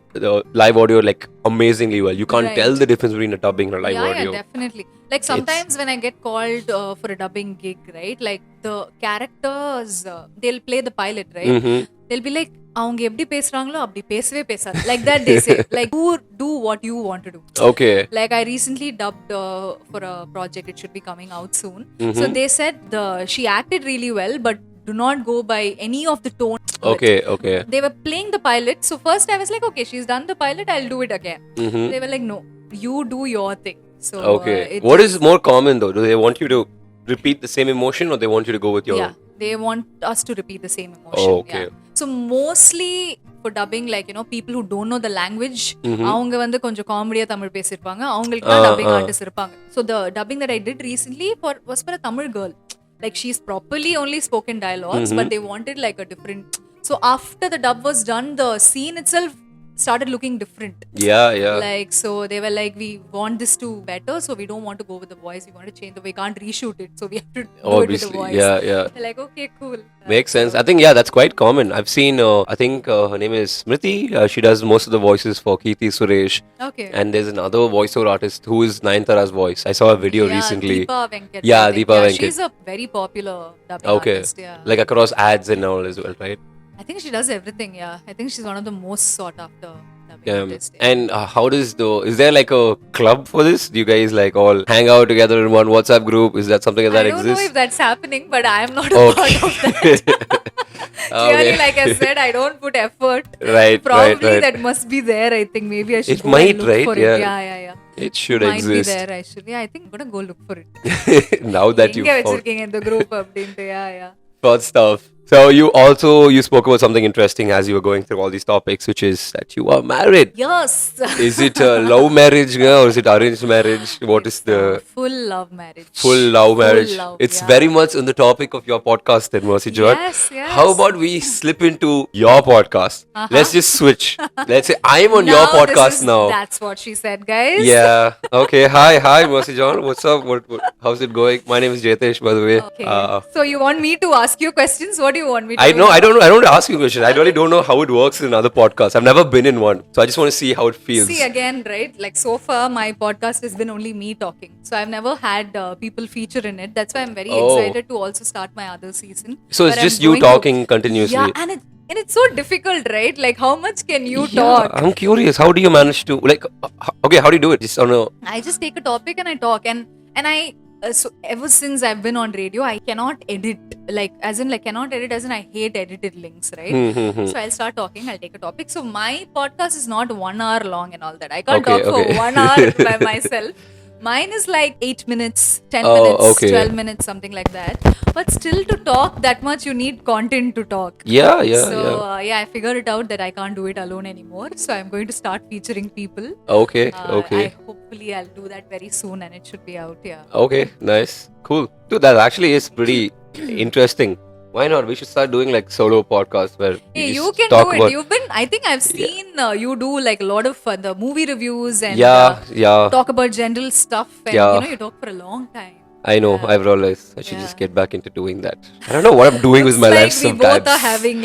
live audio like amazingly well. You can't Right. tell the difference between a dubbing and a live Yeah, audio. definitely. Like sometimes when I get called for a dubbing gig, right? Like the characters, they'll play the pilot, right? They'll be like, அவங்க எப்படி பேசுறாங்களோ அப்படி பேசவே பேசாது. Like that they say. Like do what you want to do. Okay. Like I recently dubbed for a project. It should be coming out soon. So they said she acted really well, but do not go by any of the tone. Okay. They were playing the pilot. So first I was like, okay, she's done the pilot. I'll do it again. They were like, no, you do your thing. So Okay. What is more common though? Do they want you to repeat the same emotion, or they want you to go with your? Yeah, they want us to repeat the same emotion. Oh, okay. Yeah. So mostly for dubbing, like people who don't know the language, அவங்க வந்து கொஞ்சம் காமெடியா தமிழ் பேசிருப்பாங்க. அவங்களுக்கு தான் dubbing artists இருப்பாங்க. So the dubbing that I did recently was for a Tamil girl. Like she's properly only spoken dialogues, but they wanted like a different. So after the dub was done, the scene itself started looking different. Yeah. Like, so they were like, we want this to better, so we don't want to go with the voice. We want to change the way. We can't reshoot it, so we have to do it with Obviously. the voice. Yeah. They're like, okay, cool. Makes sense. I think that's quite common. I've seen. I think her name is Smriti. She does most of the voices for Keerthi Suresh. Okay. And there's another voiceover artist who is Nayanthara's voice. I saw a video Yeah, recently. Deepa Venkat. Yeah, I think. Deepa Venkat. She's a very popular dubbing Okay. artist. Yeah. Like across ads and all as well, right? I think she does everything. Yeah. I think she's one of the most sought after dubbing Yeah. artists. Yeah. And how does is there like a club for this? Do you guys like all hang out together in one WhatsApp group? Is that something that I don't know exists? if that's happening, but I am not a part of that. Clearly, Okay. like I said, I don't put effort. Right, Probably right. that must be there. I think maybe I should It go might, and look right? for Yeah. it. Yeah. It should Might exist. be there. I should. Yeah, I think I'm gonna go look for it. Now that you எங்க found வச்சிருக்கீங்க இந்த group அப்படின்ட்டு. Yeah. got stuff. So you spoke about something interesting as you were going through all these topics, which is that you are married. Yes. Is it a love marriage or is it arranged marriage? What is the Full love marriage? full love marriage? love, It's yeah. very much on the topic of your podcast then, Mercy John. Yes. How about we slip into your podcast? Let's just switch. Let's say I'm on your Now podcast now. That's what she said, guys. Yeah. Okay. Hi, Mercy John. What's up? What how's it going? My name is Jaytesh, by the way. Okay. So you want me to ask you questions? What do you want me to I do? know. I don't know. I don't want to ask you a question. I really don't know how it works in other podcasts. I've never been in one, so I just want to see how it feels. See, again, right? Like so far, my podcast has been only me talking. So I've never had people feature in it. That's why I'm very Oh. excited to also start my other season. So it's where just I'm you going to- talking continuously. Yeah, and it's so difficult, right? Like how much can you Yeah, talk? I'm curious. How do you manage to okay? How do you do it? Just on a I just take a topic and I talk, and I so ever since I've been on radio, I cannot edit. Cannot edit as in I hate edited links, right? So I'll start talking, I'll take a topic. So my podcast is not 1 hour long and all that. I can't Okay, talk for okay. 1 hour by myself. Mine is like 8 minutes, 10 Oh, minutes, okay. 12 minutes, something like that. But still, to talk that much, you need content to talk. Yeah, yeah, So yeah. I figured it out that I can't do it alone anymore. So I'm going to start featuring people. Okay, okay. Hopefully I'll do that very soon and it should be out. Yeah. Okay, nice. Cool. Dude, that actually is pretty interesting. Why not? We should start doing like solo podcasts where Hey, we you just can talk do it. about. You've been. I think I've seen you do like a lot of the movie reviews and Yeah. talk about general stuff. And Yeah. you talk for a long time. I know. Yeah. I've realized I should just Yeah. get back into doing that. I don't know what I'm doing with Looks my like life we sometimes. both are having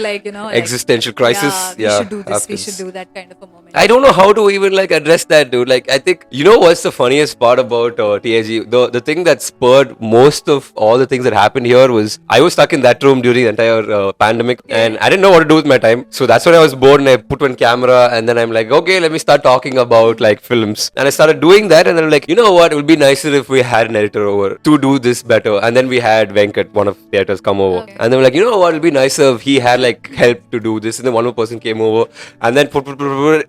Existential crisis. Yeah, we should do this. We happens. should do that kind of a moment. I don't know how to even like address that, dude. Like, I think what's the funniest part about TIG? The thing that spurred most of all the things that happened here was I was stuck in that room during the entire pandemic, and I didn't know what to do with my time. So that's when I was bored, and I put one camera, and then I'm like, okay, let me start talking about like films, and I started doing that, and then I'm like, you know what? It would be nicer if we had an editor over to do this better. And then we had Venkat, one of the theaters, come over, and they were like, you know what? It'll be nicer if he had like help to do this, and then one more person came over, and then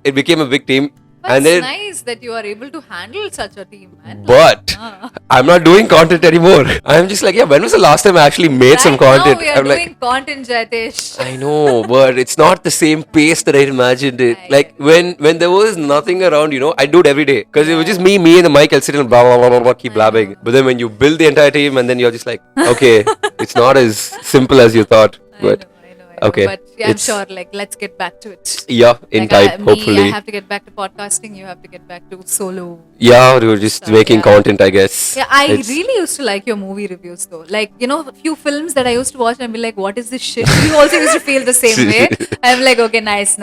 it became a big team. But And it's then, nice that you are able to handle such a team, man. but I'm not doing content anymore. I'm just like, yeah, when was the last time I actually made some content? Now we are I'm doing like, content, Jaytesh. I know, but it's not the same pace that I imagined it. Like when there was nothing around, I do it every day because it was just me and the mic. I'll sit and blah blah blah blah, blah keep blabbing. But then when you build the entire team, and then you're just like, okay, it's not as simple as you thought. But I know. okay, But yeah, I'm it's- sure, let's get back to it. yeah, in time, hopefully. I have to get back to podcasting. You have to get back to solo. Yeah, we were just making content, I guess. Yeah, I really used to like your movie reviews though. Like, a few films that I used to watch and be like, what is this shit? You also used to feel the same way. I'm like, okay, nice.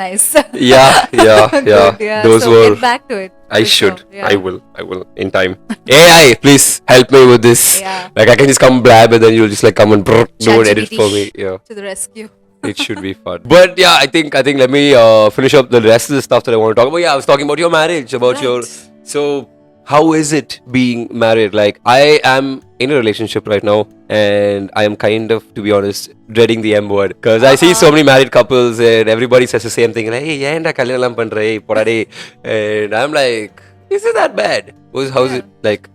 Yeah. Good, yeah. Those so were. get back to it. I for should. sure, yeah. I will in time. AI, please help me with this. Yeah. Like I can just come blab, and then you'll just like come and do an edit ChatGPT for me. Yeah. To the rescue. It should be fun. But yeah, I think let me finish up the rest of the stuff that I want to talk about. Yeah, I was talking about your marriage, about your. So how is it being married? Like I am in a relationship right now, and I am kind of, to be honest, dreading the M word because I see so many married couples and everybody says the same thing. Like, hey, yenda kalyanam pandra, hey, podade. And I'm like, is it that bad? How's it like?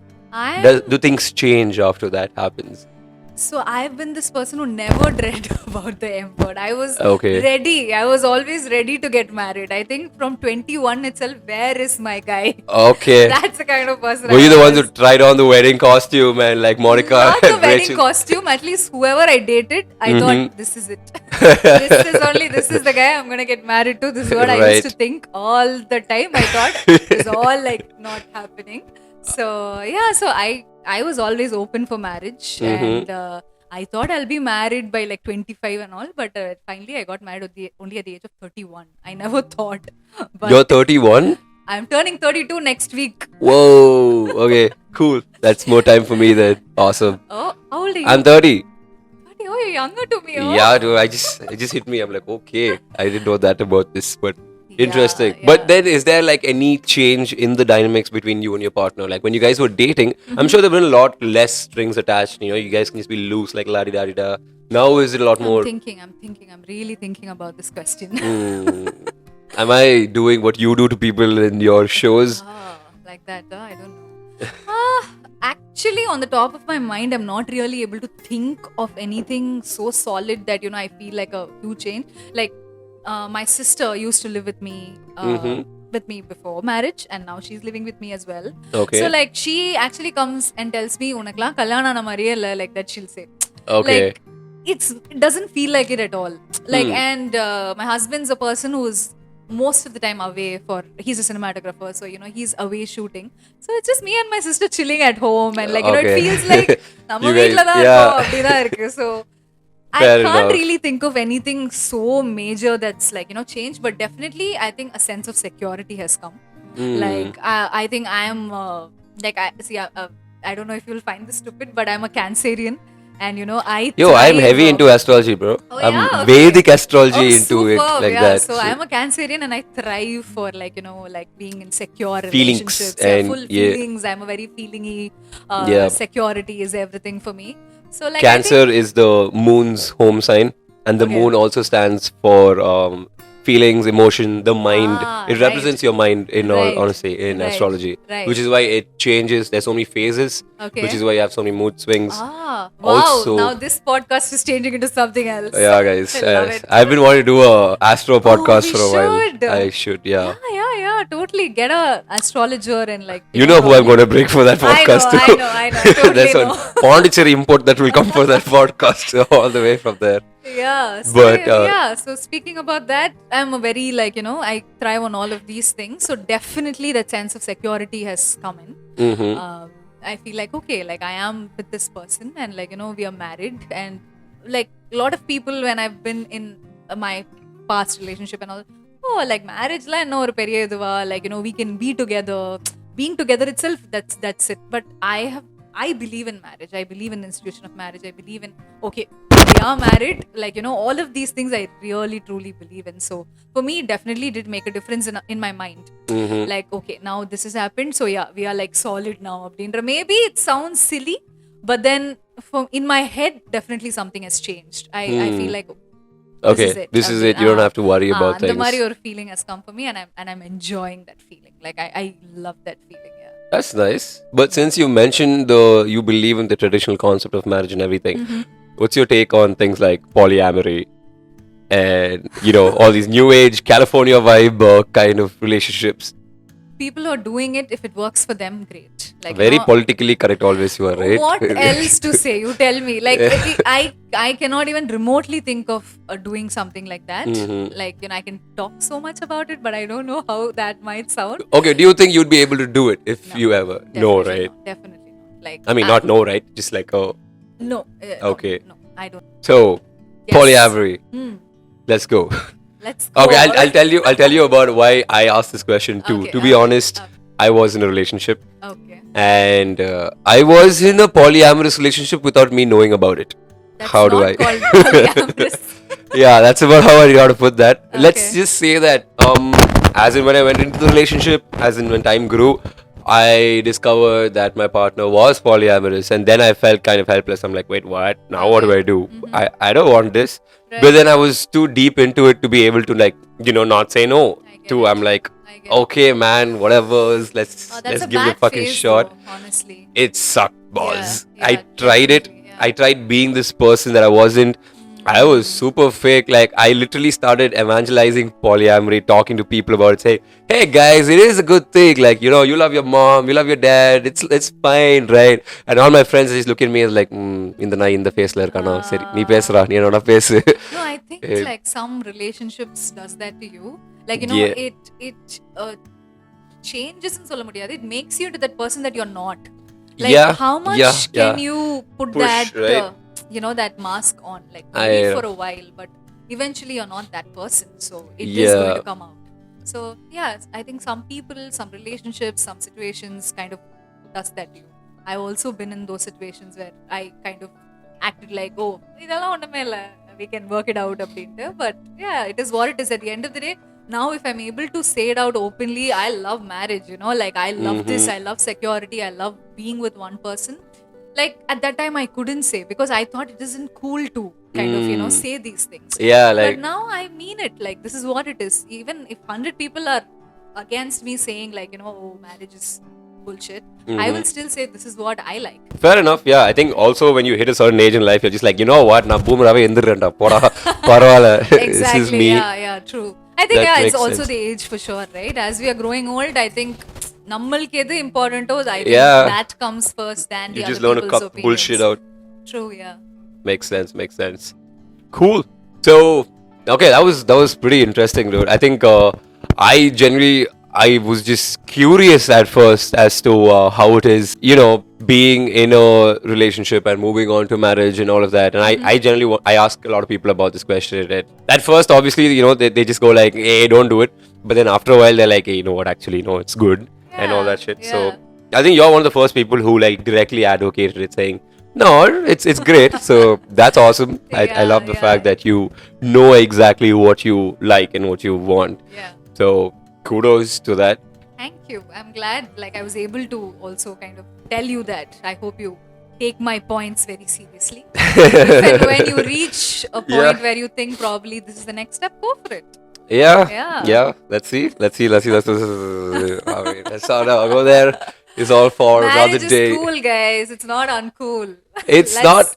Do things change after that happens? So I've been this person who never dread about the M word. I was Okay. ready. I was always ready to get married. I think from 21 itself, where is my guy? Okay. That's the kind of person Were I you the ones was. who tried on the wedding costume and like Monica Not the and wedding Rachel? costume. At least whoever I dated, I thought this is it. This is the guy I'm gonna get married to. This is what I used to think all the time. I thought it's all like not happening. So yeah, so I was always open for marriage, and I thought I'll be married by like 25 and all, but finally I got married only at the age of 31. I never thought. But You're 31? I'm turning 32 next week. Whoa. Okay, cool. That's more time for me then. Awesome. Oh, how old are you? I'm 30. 30? Oh, you're younger to me. Oh. Yeah, dude. It just hit me. I'm like, okay, I didn't know that about this, but interesting. Yeah. But then, is there like any change in the dynamics between you and your partner? Like when you guys were dating, I'm sure there have been a lot less strings attached. You guys can just be loose, like la di da di da. Now is it a lot more? I'm really thinking about this question. Am I doing what you do to people in your shows? Like that, I don't know. Actually, on the top of my mind, I'm not really able to think of anything so solid that, I feel like a huge change. Like, my sister used to live with me before marriage, and now she's living with me as well. Okay. So, like, she actually comes and tells me, "Unakla kalyana na mariye illa," like that she'll say. Okay. Like, it doesn't feel like it at all. Like, and my husband's a person who's most of the time away he's a cinematographer, so he's away shooting. So it's just me and my sister chilling at home, and like it feels like நம்ம வீட்ல தான் இருக்கோம் அப்படிதான் இருக்கு. So I can't really think of anything so major that's like changed, but definitely I think a sense of security has come. Like I think I am I don't know if you'll find this stupid, but I'm a Cancerian. And you know, I Yo, I'm thrive. heavy into astrology, bro. Oh, I'm yeah, okay. Vedic astrology Oh, into it superb, like yeah. that. So I'm a Cancerian and I thrive for like, you know, like being in secure Feelings relationships. and Full yeah. feelings. I'm a very feelingy. Yeah. Security is everything for me. So like Cancer is the moon's home sign, and the Okay. moon also stands for feelings, emotion, the mind. It right. represents your mind in all Right. honesty in Right. astrology, Right. which is why it changes. There's so many phases, Okay. which is why you have so many mood swings. Wow. Also- Now this podcast is changing into something else. Yeah, guys. I love it. I've been wanting to do a astro podcast we for a while. should. I should, yeah. Yeah. Totally. Get a astrologer and like. You know who I'm probably- going to bring for that podcast too. I know. Totally There's know. one Pondicherry import that will come for that podcast all the way from there. Yeah. So, But, So speaking about that, I'm a very like, you know, I thrive on all of these things. So definitely that sense of security has come in. Mm-hmm. I feel like, okay, like I am with this person and like, you know, we are married. And like a lot of people when I've been in my past relationship and all, oh, like marriage la enna oru periya iduva, like, you know, we can be together. Being together itself, that's it. But I believe in marriage. I believe in the institution of marriage. I believe in, okay, we are married. Like, you know, all of these things I really, truly believe in. So for me, it definitely did make a difference in my mind. Mm-hmm. Like, okay, now this has happened. So yeah, we are like solid now. Maybe it sounds silly, but then in my head, definitely something has changed. I feel like, Okay, this is it. You don't have to worry about the things. Mario feeling has come for me, and I'm enjoying that feeling. Like I love that feeling. Yeah. That's nice. But since you mentioned you believe in the traditional concept of marriage and everything, what's your take on things like polyamory and all these new age California vibe kind of relationships? People are doing it. If it works for them, great. Like Very politically correct, always you are, right? What else to say? You tell me. Like I cannot even remotely think of doing something like that. Like I can talk so much about it, but I don't know how that might sound. Okay, do you think you'd be able to do it if you ever? No, right? Definitely not. Like I mean, not no, right? Just like no. Okay. No, I don't. So Yes. polyamory. Let's go. Let's go. Okay, I'll tell you about why I asked this question too. Okay, To be honest, okay. I was in a relationship Okay. and I was in a polyamorous relationship without me knowing about it. That's How do not I? called polyamorous. Yeah, that's about how I got to put that. Let's Okay. just say that as in when I went into the relationship, as in when time grew, I discovered that my partner was polyamorous, and then I felt kind of helpless. I'm like, wait, what? Now what do I do? I don't want this. Right. But then I was too deep into it to be able to not say no. I get To it. I'm like, I get it. okay, man, whatever. Let's That's a give it a bad fucking phase, shot. though, honestly. It sucked, boss. Yeah, I tried it. definitely, yeah. I tried being this person that I wasn't. I was super fake. Like, I literally started evangelizing polyamory, talking to people about it, saying, hey guys, it is a good thing. Like, you love your mom, you love your dad. It's fine, right? And all my friends just look at me as like, in the face la irkana. Seri, nee pesra, nee enna pesu. No, I think like some relationships does that to you. Like Yeah. it changes in சொல்ல முடியாது. It makes you into that person that you're not. Like Yeah, how much yeah, can yeah. you put Push, that right? that mask on? Like maybe for a while, but eventually you're not that person. So it is going Yeah. to come out. So yeah, I think some people, some relationships, some situations kind of does that to you. I've also been in those situations where I kind of acted like, oh, idella onnume illa, we can work it out அப்படின்ட்டு. But yeah, it is what it is. At the end of the day, now if I'm able to say it out openly, I love marriage, like I love this, I love security, I love being with one person. Like at that time I couldn't say because I thought it isn't cool to kind of say these things. Yeah, like, But now I mean it. Like this is what it is. Even if 100 people are against me saying like oh, marriage is bullshit, I will still say this is what I like. fair enough. Yeah, I think also when you hit a certain age in life, you're just like, you know what? Na boomerave endirrenda. Poda, parvala. This is Exactly. me. Yeah, true. I think That it's makes also sense. the age for sure, right? As we are growing old, I think nammalke edu important oh, I think Yeah. that comes first than the You other just learn to people's cut opinions. bullshit out. True, yeah. Makes sense. Cool. So, okay, that was pretty interesting, dude. I think I was just curious at first as to how it is, being in a relationship and moving on to marriage and all of that. And I generally I ask a lot of people about this question. At first, obviously, they just go like, hey, don't do it. But then after a while, they're like, hey, you know what? Actually, no, it's good and all that shit. Yeah. So I think you're one of the first people who like directly advocated it, saying No, it's great. So that's awesome. I Yeah, love the yeah. fact that you know exactly what you like and what you want. Yeah. So kudos to that. Thank you. I'm glad like I was able to also kind of tell you that. I hope you take my points very seriously. If and when you reach a point Yeah. where you think probably this is the next step, go for it. Yeah. Yeah. Yeah. Let's see. Let's not go there. It's all for another Marriage is day. cool, guys. It's not uncool. It's Let's- not.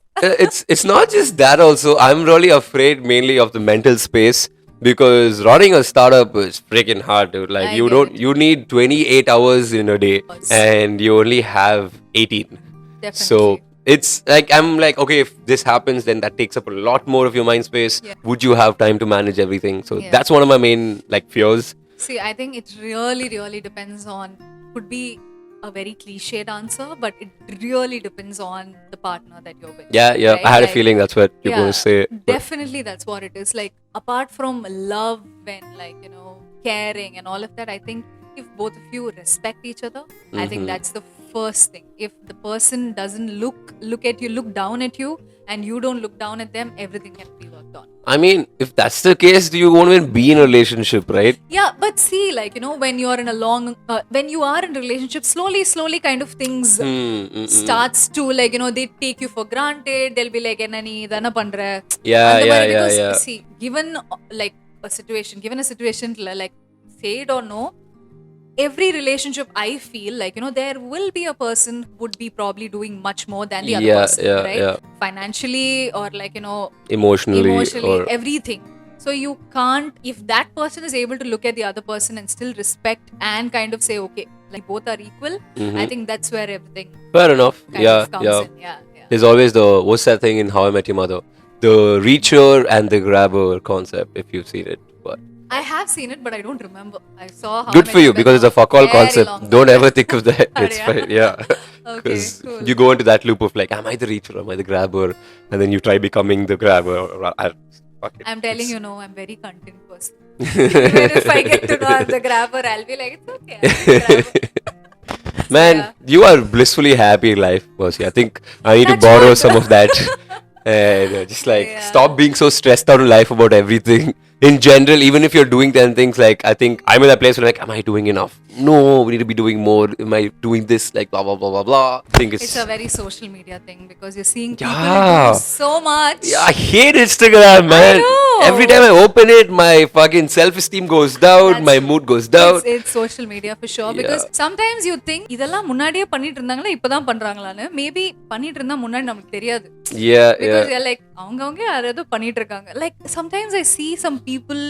It's not just that. Also, I'm really afraid mainly of the mental space because running a startup is freaking hard, dude. Like I you get don't. it. You need 28 hours in a day, and you only have 18. Definitely. So it's like I'm like, okay, if this happens, then that takes up a lot more of your mind space. Yeah. Would you have time to manage everything? So Yeah. that's one of my main like fears. See, I think it really, really depends on, could be a very cliched answer, but it really depends on the partner that you're with. Yeah, yeah. right? I had a Like, feeling that's what you're going to say. But Definitely that's what it is. Like, apart from love and, like, caring and all of that, I think if both of you respect each other, I think that's the first thing. If the person doesn't look down at you, and you don't look down at them, everything can be worked on. I mean, if that's the case, do you want to even be in a relationship, right? Yeah, but see, like, when you're in a when you are in a relationship, slowly kind of things starts to, like, they take you for granted. They'll be like, enna nee idana pandra. Yeah, And the yeah, மாதிரி, yeah, because, yeah. see, given a situation, like, say it or no, every relationship, I feel like, there will be a person who would be probably doing much more than the other Yeah, person, yeah, right? yeah. Financially, or like, Emotionally, or everything. So you can't, if that person is able to look at the other person and still respect and kind of say, okay, like both are equal, I think that's where everything fair enough. kind Yeah, of comes yeah. in. Yeah. There's always what's that thing in How I Met Your Mother? The reacher and the grabber concept, if you've seen it. But I have seen it, but I don't remember. I saw How good I for Met you Your because it's a Mother fuck all very concept. long Don't back. ever think of that. It's Yeah. fine. Yeah. Okay, Because cool. you go into that loop of like, am I the reacher or am I the grabber? And then you try becoming the grabber. Fuck it. I'm telling you, no, I'm very content person. Even if I get to know I'm the grabber, I'll be like, it's okay. I'm the grabber. Man, yeah. you are blissfully happy in life, Mercy. I think I need to Touch borrow wood. some of that. And just like Yeah. stop being so stressed out in life about everything. In general, even if you're doing 10 things, like I think I'm in that place where like, am I doing enough? No, we need to be doing more. Am I doing this? Like blah blah blah blah blah. I think It's a very social media thing because you're seeing people Yeah. do so much. Yeah, I hate Instagram, man. know. Every time I open it, my fucking self-esteem goes down, That's my true. mood goes down. It's social media for sure because sometimes you think இதெல்லாம் முன்னாடியே பண்ணிட்டு இருந்தாங்களா இப்பதான் பண்றாங்களான்னு maybe பண்ணிட்டு இருந்தா முன்னாடி நமக்கு தெரியாது Yeah, because yeah. they're like அவங்கவங்க யாராவது பண்ணிட்டு இருக்காங்க like sometimes I see some people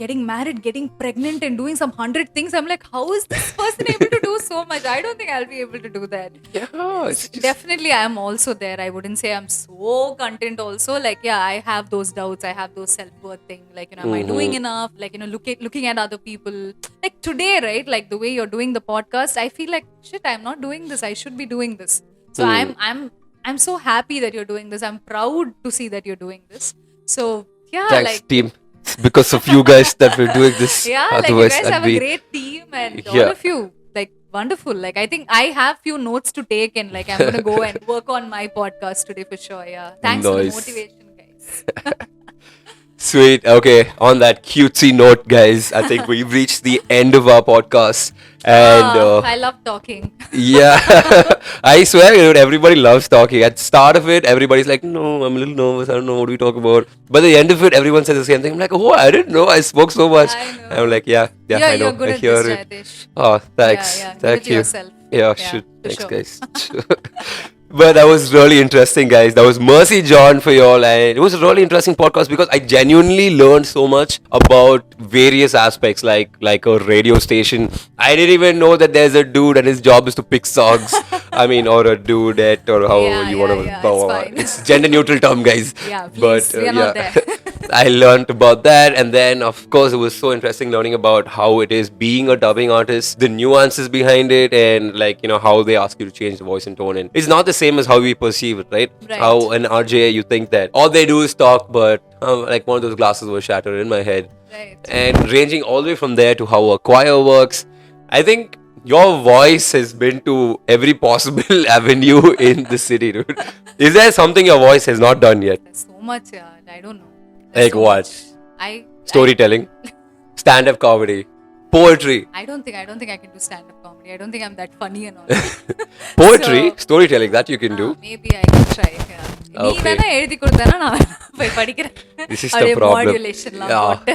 getting married, getting pregnant and doing some 100 things. I'm like, how is this person able to do so much? I don't think I'll be able to do that. Yeah, it's just, Definitely I am also there. I wouldn't say I'm so content also. Like, yeah, I have those doubts. I have those self-worth thing. Like, am I doing enough? Like, looking at other people. Like today, right? Like the way you're doing the podcast, I feel like, shit, I'm not doing this. I should be doing this. So I'm so happy that you're doing this. I'm proud to see that you're doing this. So yeah, thanks, like team. It's because of you guys that we're doing this. yeah, like you Otherwise, guys I'd have be a great team and all Yeah. of you, like wonderful. Like I think I have few notes to take and like I'm gonna go and work on my podcast today for sure. Yeah, thanks for the Nice. motivation, guys. Sweet. Okay. On that cutesy note, guys, I think we've reached the end of our podcast. And I love talking. yeah, I swear, dude, everybody loves talking. At the start of it, everybody's like, no, I'm a little nervous. I don't know what we talk about. But at the end of it, everyone says the same thing. I'm like, oh, I didn't know. I spoke so much. I know. I'm like, yeah, I know. You're good I at hear this, it. Jaytesh. Oh, thanks. Yeah, give Thank it to you. yourself. Yeah, Yeah, should. for Thanks, sure. guys. But that was really interesting, guys. That was Mercy John for y'all, and it was a really interesting podcast because I genuinely learned so much about various aspects, like a radio station. I didn't even know that there's a dude and his job is to pick songs. I mean, or a dudette, or however you want to. it's fine. It's gender neutral term, guys. Yeah, please, we are not there. I learned about that, and then of course it was so interesting learning about how it is being a dubbing artist, the nuances behind it, and like how they ask you to change the voice and tone. And it's not the same as how we perceive it, right? Right. How an RJ you think that all they do is talk, but like one of those glasses was shattered in my head. Right. And ranging all the way from there to how a choir works, I think your voice has been to every possible avenue in the city, dude. Is there something your voice has not done yet? There's so much, yeah. I don't know. There's Like so what? much. I Storytelling, stand-up comedy, poetry. I don't think I can do stand-up comedy. I don't think I'm that funny and all. Poetry, So, storytelling, that you can do. maybe I can try. Yeah. நீ Okay. வேணா எழுதி கொடுத்தேன்னா நான் போய் படிக்கிறேன். This is the அப்படியே problem. modulation லாம் போட்டு.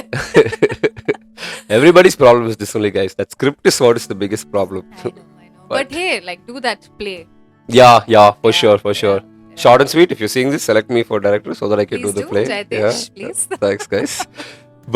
Everybody's problem is this only, guys. That script is what is the biggest problem. I know. But hey, like do that play. Yeah, for sure. Short and sweet. If you're seeing this, select me for director so that I can Please do the do, play. Jaytesh, please. Thanks, guys.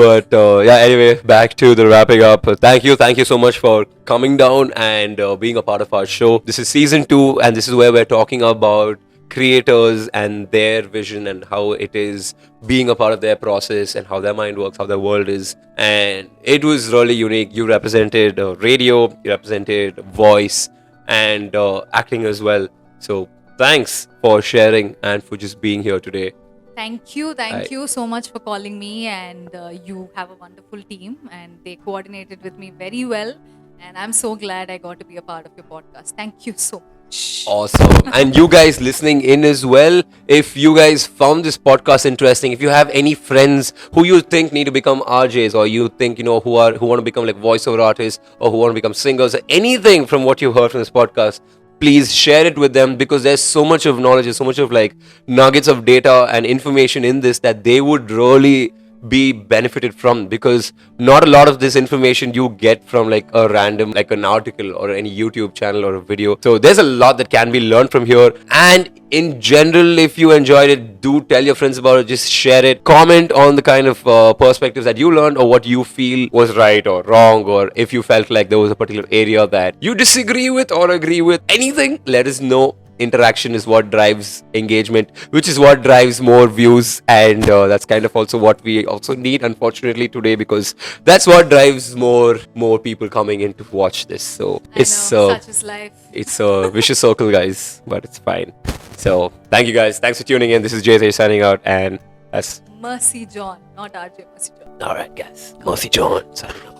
But anyway, back to the wrapping up. Thank you so much for coming down and being a part of our show. This is season 2, and this is where we're talking about creators and their vision and how it is being a part of their process and how their mind works, how their world is. And it was really unique. You represented radio, you represented voice and acting as well. So thanks for sharing and for just being here today. Thank you so much for calling me, and you have a wonderful team and they coordinated with me very well, and I'm so glad I got to be a part of your podcast. Thank you so much. Awesome. And you guys listening in as well, if you guys found this podcast interesting, if you have any friends who you think need to become RJs, or you think, who want to become like voiceover artists, or who want to become singers, or anything from what you heard from this podcast, please share it with them, because there's so much of knowledge, there's so much of like nuggets of data and information in this that they would really be benefited from, because not a lot of this information you get from like a random, like an article or any YouTube channel or a video. So there's a lot that can be learned from here. And in general, if you enjoyed it, do tell your friends about it, just share it, comment on the kind of perspectives that you learned, or what you feel was right or wrong, or if you felt like there was a particular area that you disagree with or agree with. Anything, let us know. Interaction is what drives engagement, which is what drives more views, and that's kind of also what we also need, unfortunately, today, because that's what drives more people coming in to watch this. So I know, such is life. it's a vicious circle, guys, but it's fine. So thank you, guys. Thanks for tuning in. This is Jaytesh signing out, and that's Mercy John, not RJ, Mercy John. all right, guys. Mercy John signing out.